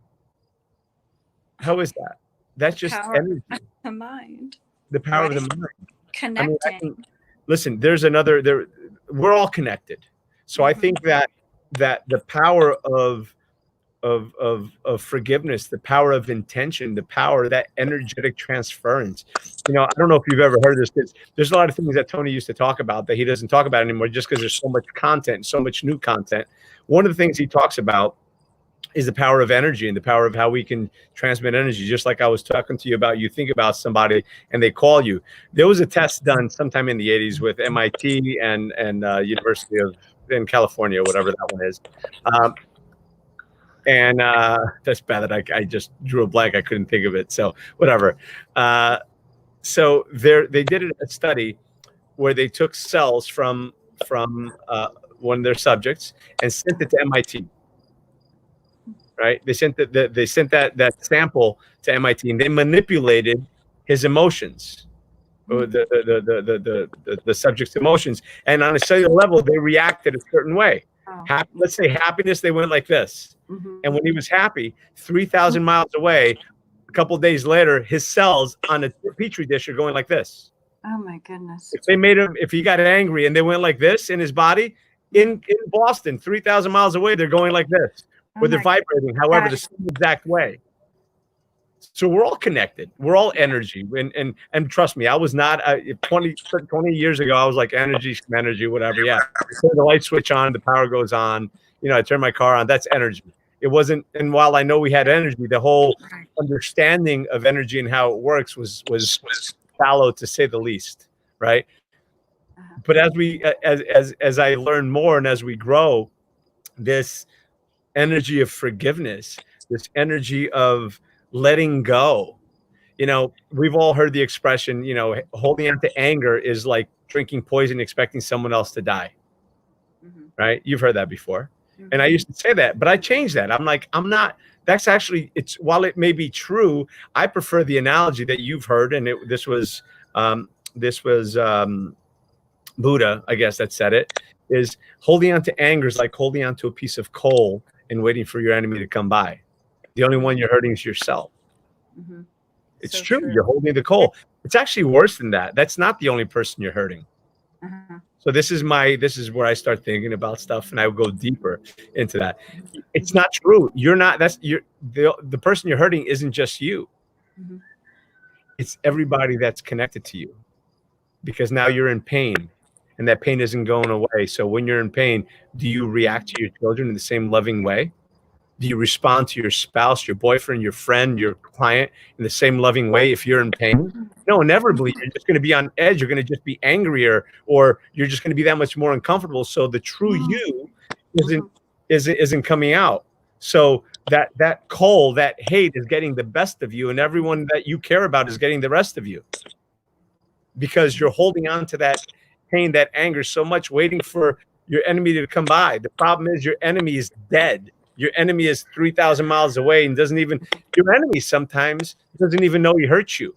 How is that? That's just energy. The mind. The power of the mind. Connecting. Listen, we're all connected. So I think that the power of forgiveness, the power of intention, the power of that energetic transference. I don't know if you've ever heard this. There's a lot of things that Tony used to talk about that he doesn't talk about anymore just because there's so much content, so much new content. One of the things he talks about is the power of energy and the power of how we can transmit energy. Just like I was talking to you about, you think about somebody and they call you. There was a test done sometime in the 80s with MIT and University in California, whatever that one is. And that's bad that I just drew a blank. I couldn't think of it. So whatever. So they did a study where they took cells from one of their subjects and sent it to MIT. Right? They sent that sample to MIT, and they manipulated his emotions, or the subject's emotions, and on a cellular level, they reacted a certain way. Let's say happiness, they went like this. And when he was happy, 3,000 miles away, a couple of days later, his cells on a petri dish are going like this. Oh my goodness! If he got angry and they went like this in his body, in Boston, 3,000 miles away, they're going like this. Where they're vibrating, however, the same exact way. So we're all connected. We're all energy. And trust me, I was not 20 years ago. I was like energy, whatever. Yeah, turn the light switch on, the power goes on. I turn my car on. That's energy. It wasn't. And while I know we had energy, the whole understanding of energy and how it works was shallow, to say the least. Right. But as I learn more and as we grow, this energy of forgiveness, this energy of letting go. We've all heard the expression, holding on to anger is like drinking poison, expecting someone else to die. Right? You've heard that before. And I used to say that, but I changed that. I'm like, that's actually, while it may be true, I prefer the analogy that you've heard. And this was Buddha, I guess, that said it, is holding on to anger is like holding on to a piece of coal and waiting for your enemy to come by. The only one you're hurting is yourself. It's so true. You're holding the coal. It's actually worse than that. That's not the only person you're hurting. So this is where I start thinking about stuff, and I will go deeper into that. It's not true. The person you're hurting isn't just you. It's everybody that's connected to you, because now you're in pain. And that pain isn't going away. So when you're in pain, do you react to your children in the same loving way? Do you respond to your spouse, your boyfriend, your friend, your client in the same loving way if you're in pain? No, inevitably, you're just going to be on edge. You're going to just be angrier, or you're just going to be that much more uncomfortable. So the true you isn't coming out. So that coal, that hate is getting the best of you, and everyone that you care about is getting the rest of you, because you're holding on to that pain, that anger so much, waiting for your enemy to come by. The problem is your enemy is dead. Your enemy is 3,000 miles away and your enemy sometimes doesn't even know he hurt you.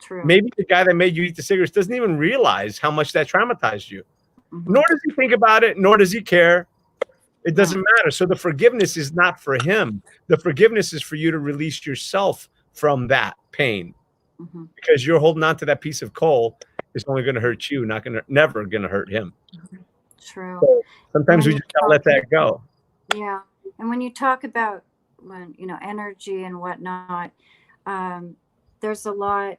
True. Maybe the guy that made you eat the cigarettes doesn't even realize how much that traumatized you. Nor does he think about it, nor does he care. It doesn't matter. So the forgiveness is not for him. The forgiveness is for you to release yourself from that pain, because you're holding on to that piece of coal. It's only going to hurt you, never going to hurt him. True. So sometimes we just gotta let that go. Yeah. And when you talk about energy and whatnot, there's a lot,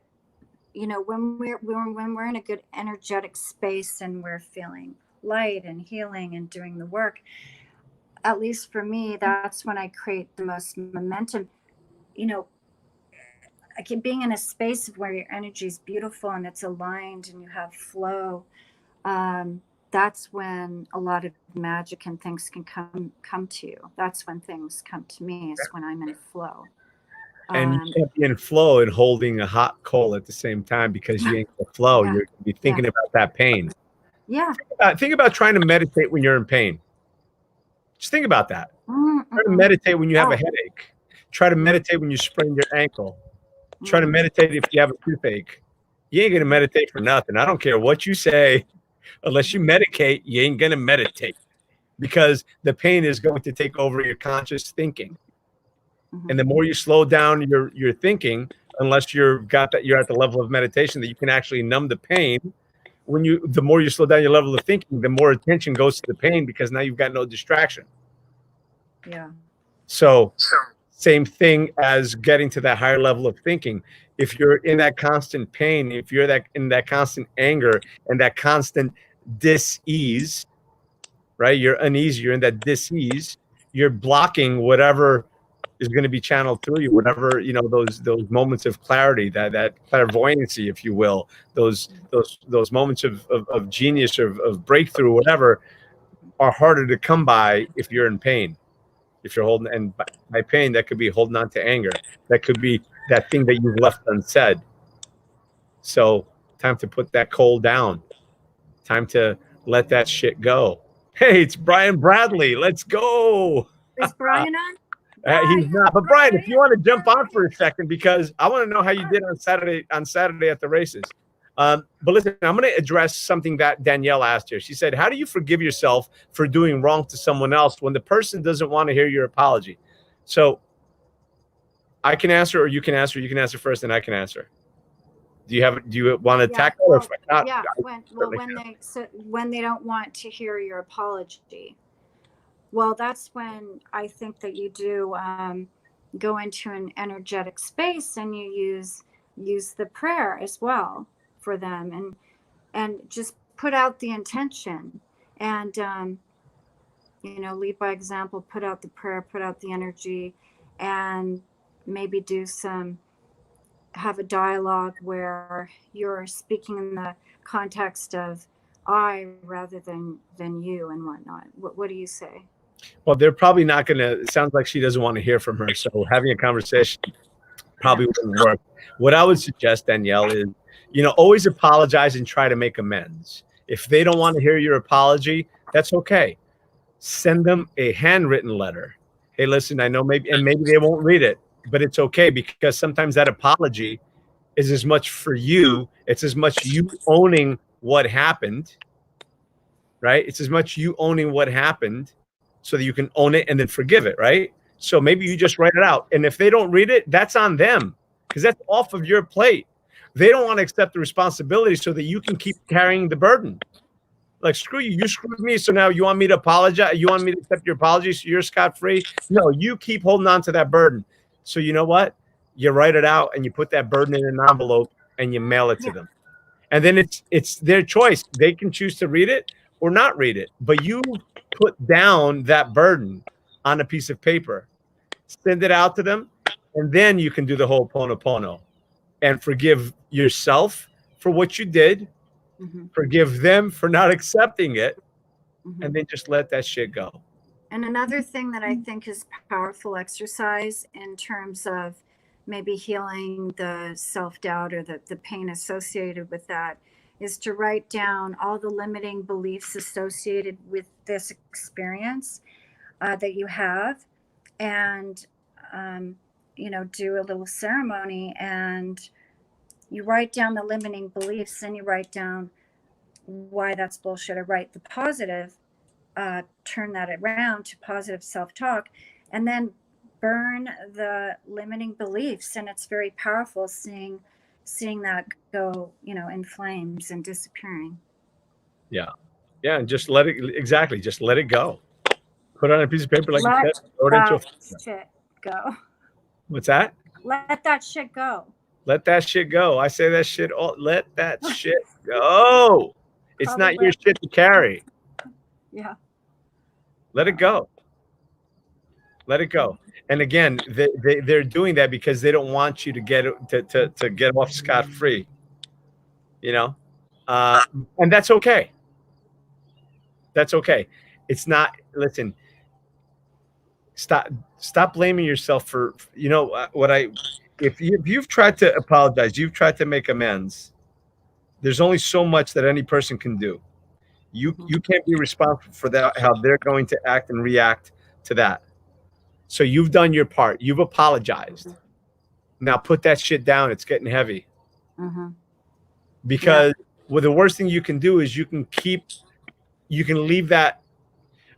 when we're in a good energetic space and we're feeling light and healing and doing the work, at least for me, that's when I create the most momentum. I keep being in a space where your energy is beautiful and it's aligned and you have flow. That's when a lot of magic and things can come to you. That's when things come to me, is when I'm in flow. And you can't be in flow and holding a hot coal at the same time, because you ain't in flow. Yeah. You're going to be thinking about that pain. Yeah. Think about trying to meditate when you're in pain. Just think about that. Try to meditate when you have a headache. Try to meditate when you sprain your ankle. Try to meditate if you have a toothache. You ain't going to meditate for nothing. I don't care what you say. Unless you medicate, you ain't going to meditate, because the pain is going to take over your conscious thinking. And the more you slow down your thinking, unless you're at the level of meditation that you can actually numb the pain, the more you slow down your level of thinking, the more attention goes to the pain, because now you've got no distraction. Yeah. So same thing as getting to that higher level of thinking. If you're in that constant pain, if you're in that constant anger and that constant dis-ease, right? You're uneasy, you're in that dis-ease, you're blocking whatever is going to be channeled through you, whatever, those moments of clarity, that clairvoyancy, if you will, those moments of genius, of breakthrough, whatever, are harder to come by if you're in pain. If you're holding, and by pain, that could be holding on to anger. That could be that thing that you've left unsaid. So time to put that coal down. Time to let that shit go. Hey, it's Brian Bradley. Let's go. Is Brian on? He's not. But Brian, if you want to jump on for a second, because I want to know how you did on Saturday at the races. But listen, I'm going to address something that Danielle asked here. She said, how do you forgive yourself for doing wrong to someone else when the person doesn't want to hear your apology? So I can answer, or you can answer. You can answer first, and I can answer. Do you want to tackle it? Yeah. When they don't want to hear your apology. Well, that's when I think that you do go into an energetic space, and you use the prayer as well for them, and just put out the intention, and lead by example. Put out the prayer, put out the energy, and maybe have a dialogue where you're speaking in the context of I rather than you and whatnot. What do you say? Well, they're probably not going to. It sounds like she doesn't want to hear from her. So having a conversation probably wouldn't work. What I would suggest, Danielle, is, always apologize and try to make amends. If they don't want to hear your apology, that's okay. Send them a handwritten letter. Hey, listen, I know maybe they won't read it, but it's okay, because sometimes that apology is as much for you. It's as much you owning what happened, right? It's as much you owning what happened, so that you can own it and then forgive it, right? So maybe you just write it out. And if they don't read it, that's on them, because that's off of your plate. They don't want to accept the responsibility so that you can keep carrying the burden. Like, screw you. You screwed me, so now you want me to apologize? You want me to accept your apology so you're scot-free? No, you keep holding on to that burden. So you know what? You write it out and you put that burden in an envelope and you mail it to them. And then it's their choice. They can choose to read it or not read it. But you put down that burden on a piece of paper, send it out to them, and then you can do the whole Ho'oponopono and forgive yourself for what you did, forgive them for not accepting it, and then just let that shit go. And another thing that I think is powerful exercise in terms of maybe healing the self-doubt or the pain associated with that is to write down all the limiting beliefs associated with this experience that you have, and do a little ceremony, and you write down the limiting beliefs, and you write down why that's bullshit, or write the positive, turn that around to positive self-talk, and then burn the limiting beliefs. And it's very powerful seeing that go, in flames and disappearing. Yeah. And just let it go. Put it on a piece of paper like you Let said. Throw it into a that shit go. What's that? Let that shit go. Let that shit go. I say that shit all. Let that shit go. It's Probably not your let- shit to carry. Yeah. Let it go. Let it go. And again, they're doing that because they don't want you to get to get off scot free. You know, and that's okay. That's okay. It's not. Listen. Stop blaming yourself for what I. If you've tried to apologize, you've tried to make amends. There's only so much that any person can do. You can't be responsible for that, how they're going to act and react to that. So you've done your part. You've apologized. Now put that shit down. It's getting heavy. Because the worst thing you can do is you can leave that.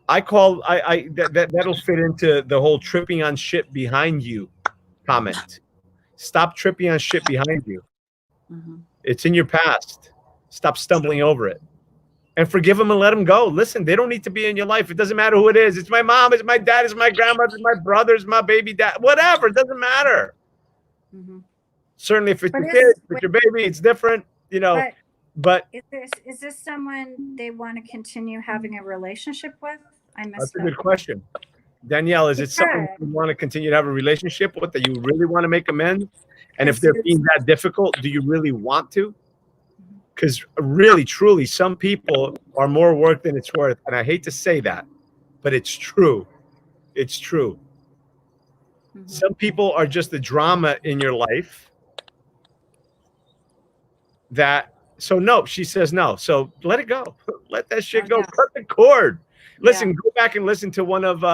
That'll fit into the whole tripping on shit behind you comment. Stop tripping on shit behind you. It's in your past. Stop stumbling over it. And forgive them and let them go. Listen, they don't need to be in your life. It doesn't matter who it is. It's my mom, it's my dad, it's my grandmother, it's my brother, it's my baby dad, whatever. It doesn't matter. Certainly if it's your kid, if it's your baby, it's different, But is this someone they want to continue having a relationship with? I missed that's a that. good question. Danielle, is it someone you want to continue to have a relationship with, that you really want to make amends? And if they're being that difficult, do you really want to? Because really, truly, some people are more work than it's worth. And I hate to say that, but it's true. It's true. Some people are just the drama in your life. So no, she says no. So let it go. Let that shit go. Cut the cord. Listen, go back and listen to one of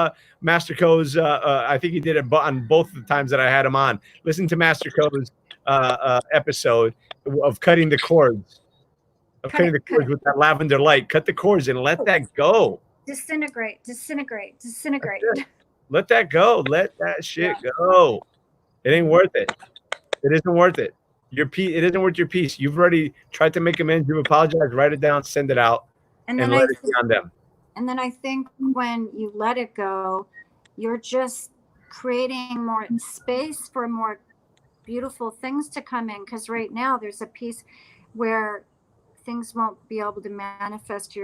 Master Co's. I think he did it on both the times that I had him on. Listen to Master Co's episode of cutting the cords. Cutting the cords with that lavender light. Cut the cords and let that go. Disintegrate. Let that go. Let that shit go. It ain't worth it. It isn't worth it. It isn't worth your peace. You've already tried to make amends. You've apologized. Write it down. Send it out. And let it be on them. And then I think when you let it go, you're just creating more space for more beautiful things to come in. Because right now there's a piece where things won't be able to manifest.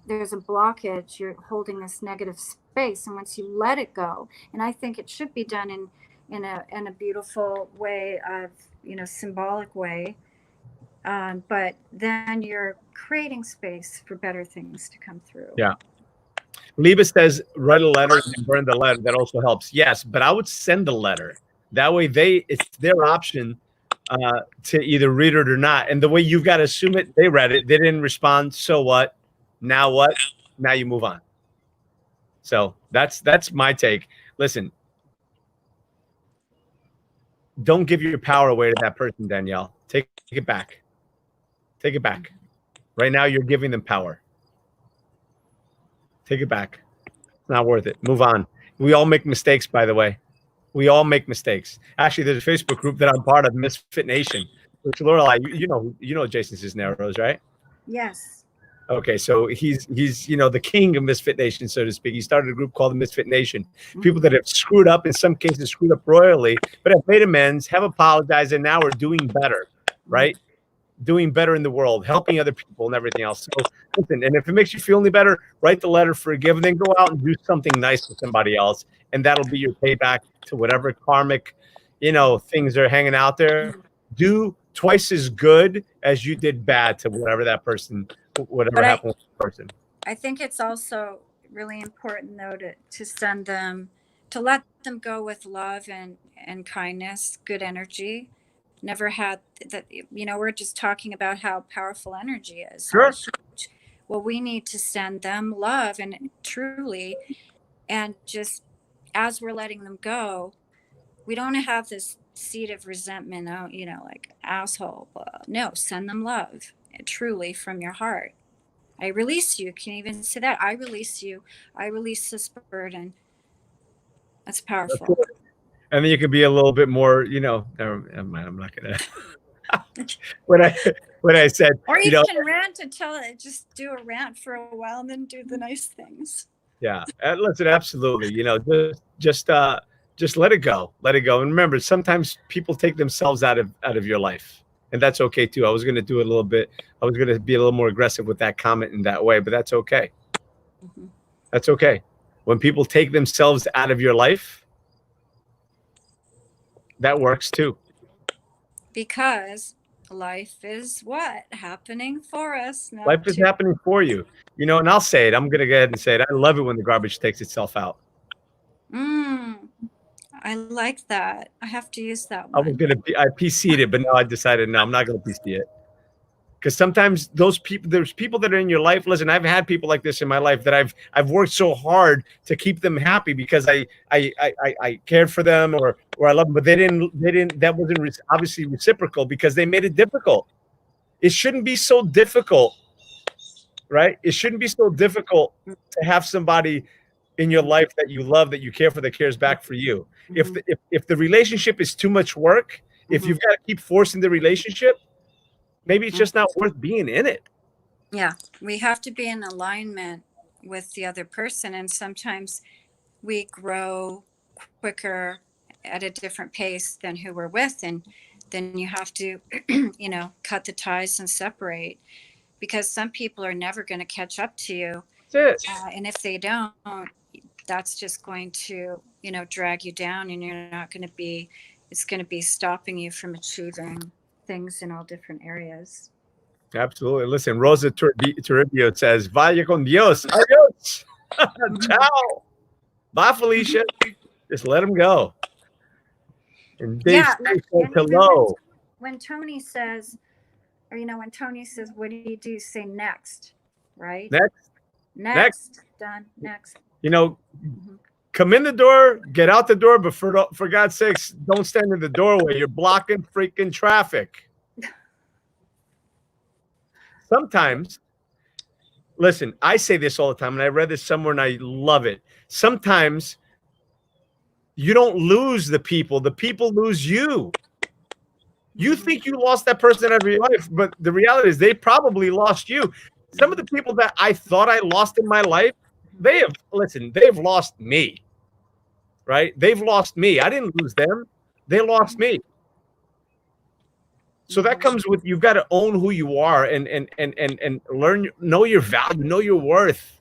There's a blockage. You're holding this negative space. And once you let it go, and I think it should be done in a beautiful way of, symbolic way. But then you're creating space for better things to come through. Yeah. Leva says, write a letter and burn the letter. That also helps. Yes, but I would send the letter. That way it's their option to either read it or not. And the way you've got to assume it, they read it. They didn't respond. So what? Now what? Now you move on. So that's my take. Listen, don't give your power away to that person, Danielle. Take it back. Take it back. Right now, you're giving them power. Take it back. It's not worth it. Move on. We all make mistakes, by the way. We all make mistakes. Actually, there's a Facebook group that I'm part of, Misfit Nation. Which Lorelei, you know Jason Cisneros, right? Yes. Okay, so he's the king of Misfit Nation, so to speak. He started a group called the Misfit Nation. People that have screwed up, in some cases screwed up royally, but have made amends, have apologized, and now are doing better, right? Doing better in the world, helping other people and everything else. So listen, and if it makes you feel any better, write the letter, forgive, and then go out and do something nice with somebody else, and that'll be your payback to whatever karmic, things are hanging out there. Do twice as good as you did bad to whatever that person, whatever happened with the person. I think it's also really important though to send them, to let them go with love and kindness, good energy. Never had that, we're just talking about how powerful energy is. Sure. Well, we need to send them love and truly, and just as we're letting them go, we don't have this seed of resentment, like asshole. No, send them love, truly from your heart. I release you. Can you even say that? I release you. I release this burden. That's powerful. That's and then you can be a little bit more, never mind, I'm not gonna. when I said, or you can rant and just do a rant for a while and then do the nice things. Yeah. Listen, absolutely. You know, just let it go. Let it go. And remember, sometimes people take themselves out of your life. And that's okay too. I was going to do it a little bit. I was going to be a little more aggressive with that comment in that way, but that's okay. Mhm. That's okay. When people take themselves out of your life, that works too. Because life is what? Happening for us, Life not is to. happening for you. You know, and I'll say it. I'm going to go ahead and say it. I love it when the garbage takes itself out. I like that. I have to use that I was one. going to, I PC'd it, but now I decided, no, I'm not going to PC it. Because sometimes there's people that are in your life. Listen, I've had people like this in my life that I've worked so hard to keep them happy because I cared for them or I love them, but they didn't. That wasn't obviously reciprocal because they made it difficult. It shouldn't be so difficult, right? It shouldn't be so difficult to have somebody in your life that you love, that you care for, that cares back for you. Mhm. If the relationship is too much work, if you've got to keep forcing the relationship, maybe it's just not worth being in it. Yeah, we have to be in alignment with the other person, and sometimes we grow quicker at a different pace than who we're with, and then you have to cut the ties and separate, because some people are never going to catch up to you, That's it. and if they don't, that's just going to drag you down, and you're not going to be it's going to be stopping you from achieving things in all different areas. Absolutely. Listen, Rosa Toribio says, Vaya con Dios. Adios. Ciao. Bye, Felicia. Just let him go. And Dave Yeah, says and even hello. when Tony says, or when Tony says, "What do you do?" Say next, right? Next. Next, done. Next. You know, Mhm. come in the door, get out the door, but for God's sakes, don't stand in the doorway. You're blocking freaking traffic. Sometimes, listen, I say this all the time, and I read this somewhere and I love it. Sometimes you don't lose the people lose you. You think you lost that person out of your life, but the reality is they probably lost you. Some of the people that I thought I lost in my life, they've lost me, right? They've lost me. I didn't lose them. They lost me. So that comes with, you've got to own who you are and learn, know your value, know your worth,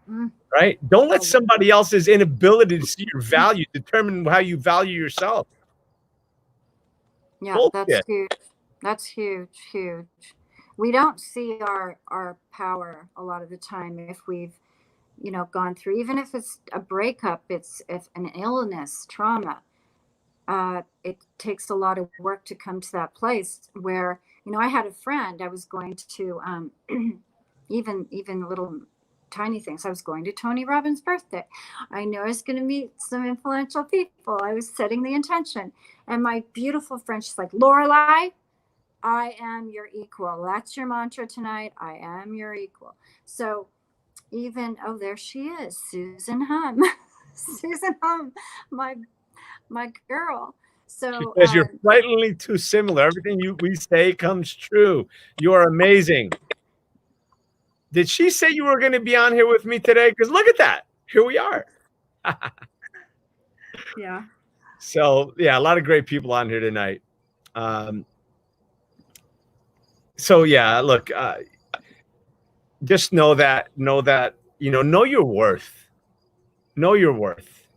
Mm. right? Don't let somebody else's inability to see your value determine how you value yourself. Yeah, that's Bullshit. huge. That's huge, huge. We don't see our power a lot of the time if we've gone through, even if it's a breakup, it's if an illness, trauma. It takes a lot of work to come to that place where I had a friend. I was going to even little tiny things. I was going to Tony Robbins' birthday. I knew I was going to meet some influential people. I was setting the intention, and my beautiful friend, she's like, "Lorelei, I am your equal. That's your mantra tonight. I am your equal." So even, oh, there she is, Susan Hum. Susan Hum, my girl. So Because you're frighteningly too similar. Everything we say comes true. You are amazing. Did she say you were going to be on here with me today? Because look at that. Here we are. yeah. So, yeah, a lot of great people on here tonight. So, yeah, look, just know know your worth. Know your worth.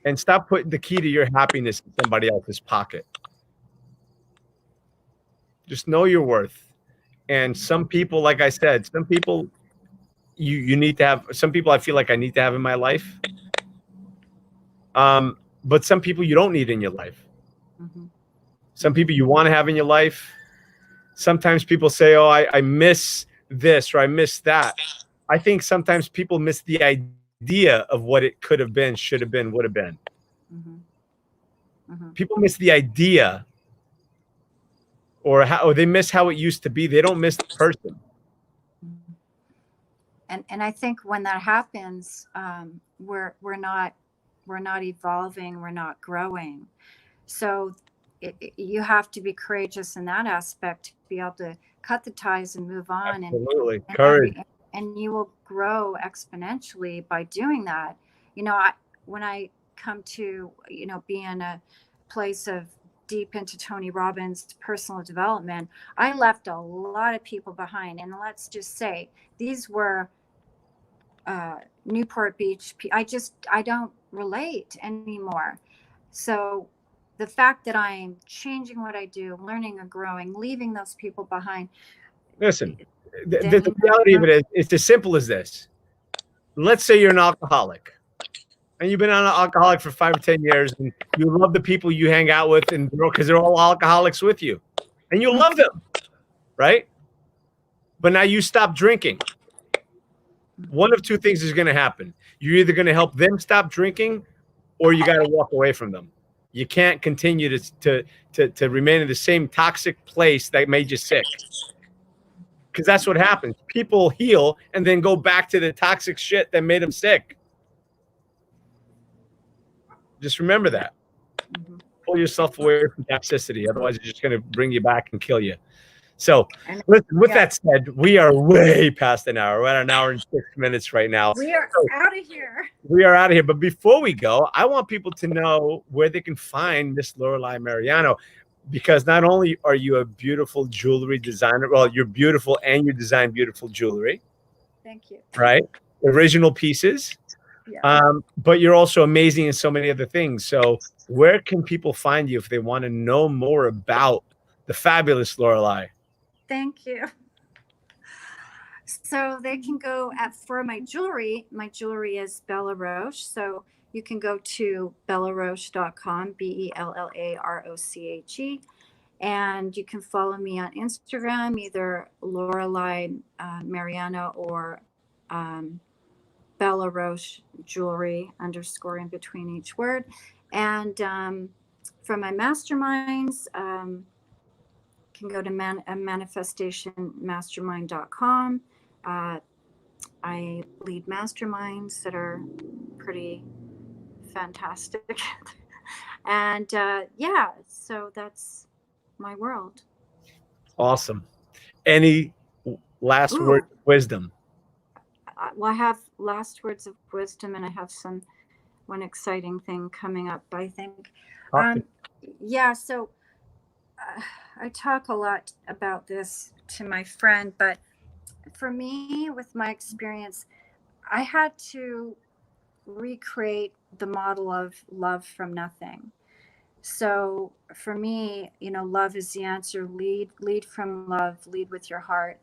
And stop putting the key to your happiness in somebody else's pocket. Just know your worth. And some people, like I said, some people you need to have, some people I feel like I need to have in my life. But some people you don't need in your life. Mm-hmm. Some people you want to have in your life. Sometimes people say, oh, I miss this or I miss that. I think sometimes people miss the idea of what it could have been, should have been, would have been. Mm-hmm. Mm-hmm. People miss the idea, or they miss how it used to be. They don't miss the person. And I think when that happens, we're not evolving, we're not growing. So you have to be courageous in that aspect to be able to cut the ties and move on. Absolutely. And Courage. and you will grow exponentially by doing that. When I come to, be in a place of deep into Tony Robbins' personal development, I left a lot of people behind. And let's just say these were Newport Beach. I don't relate anymore. So the fact that I'm changing what I do, learning and growing, leaving those people behind. Listen, the reality of it is, it's as simple as this. Let's say you're an alcoholic and you've been an alcoholic for 5 or 10 years and you love the people you hang out with and because they're all alcoholics with you and you love them, right? But now you stop drinking. One of two things is going to happen. You're either going to help them stop drinking or you got to walk away from them. You can't continue to remain in the same toxic place that made you sick. Because that's what happens. People heal and then go back to the toxic shit that made them sick. Just remember that. Pull yourself away from toxicity. Otherwise, it's just going to bring you back and kill you. So, listen, with that said, we are way past an hour. We're at an hour and 6 minutes right now. We are out of here. We are out of here. But before we go, I want people to know where they can find Miss Lorelei Mariano. Because not only are you a beautiful jewelry designer, well, you're beautiful and you design beautiful jewelry. Thank you. Right? Original pieces. Yeah. But you're also amazing in so many other things. So where can people find you if they want to know more about the fabulous Lorelei? Thank you. So they can go for my jewelry. My jewelry is Bella Roche. So you can go to bellaroche.com, BELLAROCHE, and you can follow me on Instagram, either Lorelei Mariano or Bella Roche Jewelry _ in between each word. And for my masterminds, can go to manifestationmastermind.com. I lead masterminds that are pretty fantastic. And so that's my world. Awesome. Any last word of wisdom? Well, I have last words of wisdom, and I have one exciting thing coming up, I think. So I talk a lot about this to my friend, but for me, with my experience, I had to recreate the model of love from nothing. So for me, love is the answer. Lead from love, lead with your heart.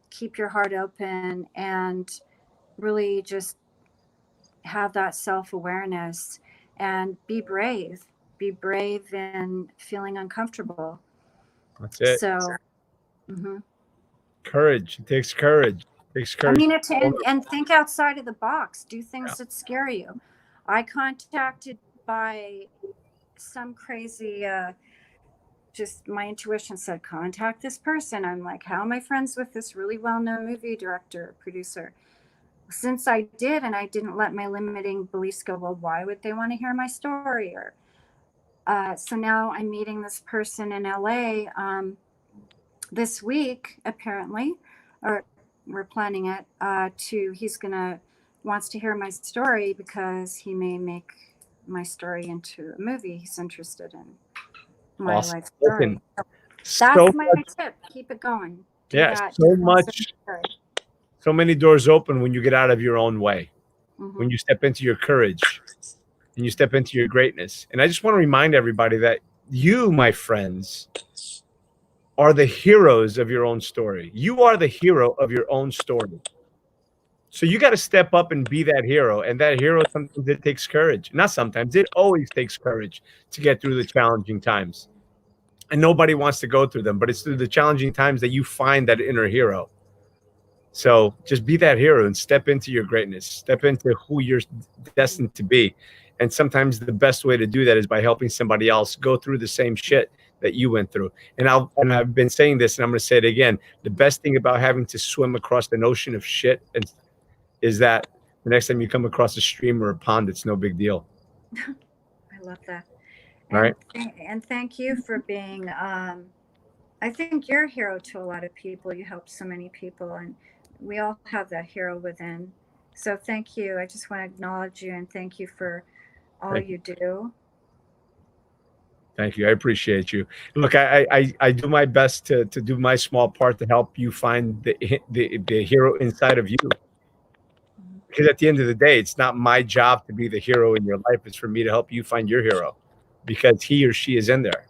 Keep your heart open and really just have that self-awareness and be brave in feeling uncomfortable. That's it. So courage. It takes courage. I mean, and think outside of the box. Do things that scare you. I contacted by some crazy, just my intuition said, contact this person. I'm like, how am I friends with this really well-known movie director, producer? Since I did, and I didn't let my limiting beliefs go, well, why would they want to hear my story? Or so now I'm meeting this person in LA this week, apparently, or we're planning it. Wants to hear my story because he may make my story into a movie. He's interested in my life story. That's my tip. Keep it going. So many doors open when you get out of your own way, when you step into your courage and you step into your greatness. And I just want to remind everybody that you, my friends, are the heroes of your own story. You are the hero of your own story. So you got to step up and be that hero. And that hero, sometimes it takes courage. Not sometimes, it always takes courage to get through the challenging times. And nobody wants to go through them, but it's through the challenging times that you find that inner hero. So just be that hero and step into your greatness. Step into who you're destined to be. And sometimes the best way to do that is by helping somebody else go through the same shit that you went through. And I've been saying this, and I'm going to say it again. The best thing about having to swim across an ocean of shit is that the next time you come across a stream or a pond, it's no big deal. I love that. All right. And thank you for being, I think you're a hero to a lot of people. You help so many people, and we all have that hero within. So thank you. I just want to acknowledge you and thank you for all you do. Thank you. I appreciate you. Look, I do my best to do my small part to help you find the hero inside of you. Because at the end of the day, it's not my job to be the hero in your life. It's for me to help you find your hero, because he or she is in there.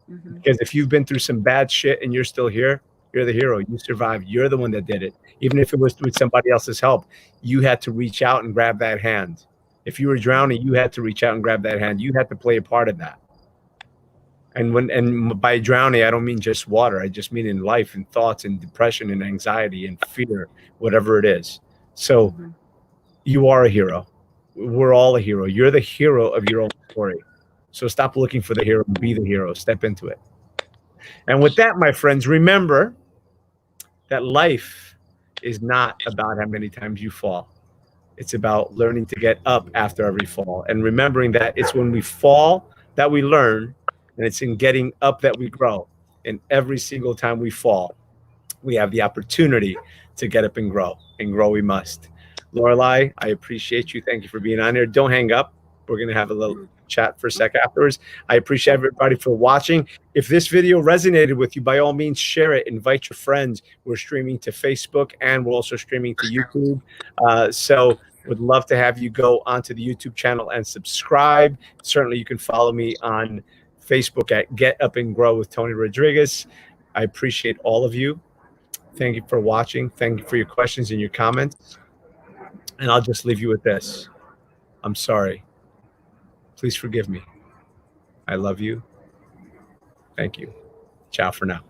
Because if you've been through some bad shit and you're still here, you're the hero. You survived. You're the one that did it. Even if it was with somebody else's help, you had to reach out and grab that hand. If you were drowning, you had to reach out and grab that hand. You had to play a part in that. And by drowning, I don't mean just water. I just mean in life and thoughts and depression and anxiety and fear, whatever it is. So you are a hero. We're all a hero. You're the hero of your own story. So stop looking for the hero. Be the hero. Step into it. And with that, my friends, remember that life is not about how many times you fall. It's about learning to get up after every fall. And remembering that it's when we fall that we learn, and it's in getting up that we grow. And every single time we fall, we have the opportunity to get up and grow we must. Lorelei, I appreciate you. Thank you for being on here. Don't hang up. We're going to have a little chat for a sec afterwards. I appreciate everybody for watching. If this video resonated with you, by all means, share it. Invite your friends. We're streaming to Facebook, and we're also streaming to YouTube. So would love to have you go onto the YouTube channel and subscribe. Certainly, you can follow me on Facebook at GetUpNGrow with Tony Rodriguez. I appreciate all of you. Thank you for watching. Thank you for your questions and your comments. And I'll just leave you with this. I'm sorry. Please forgive me. I love you. Thank you. Ciao for now.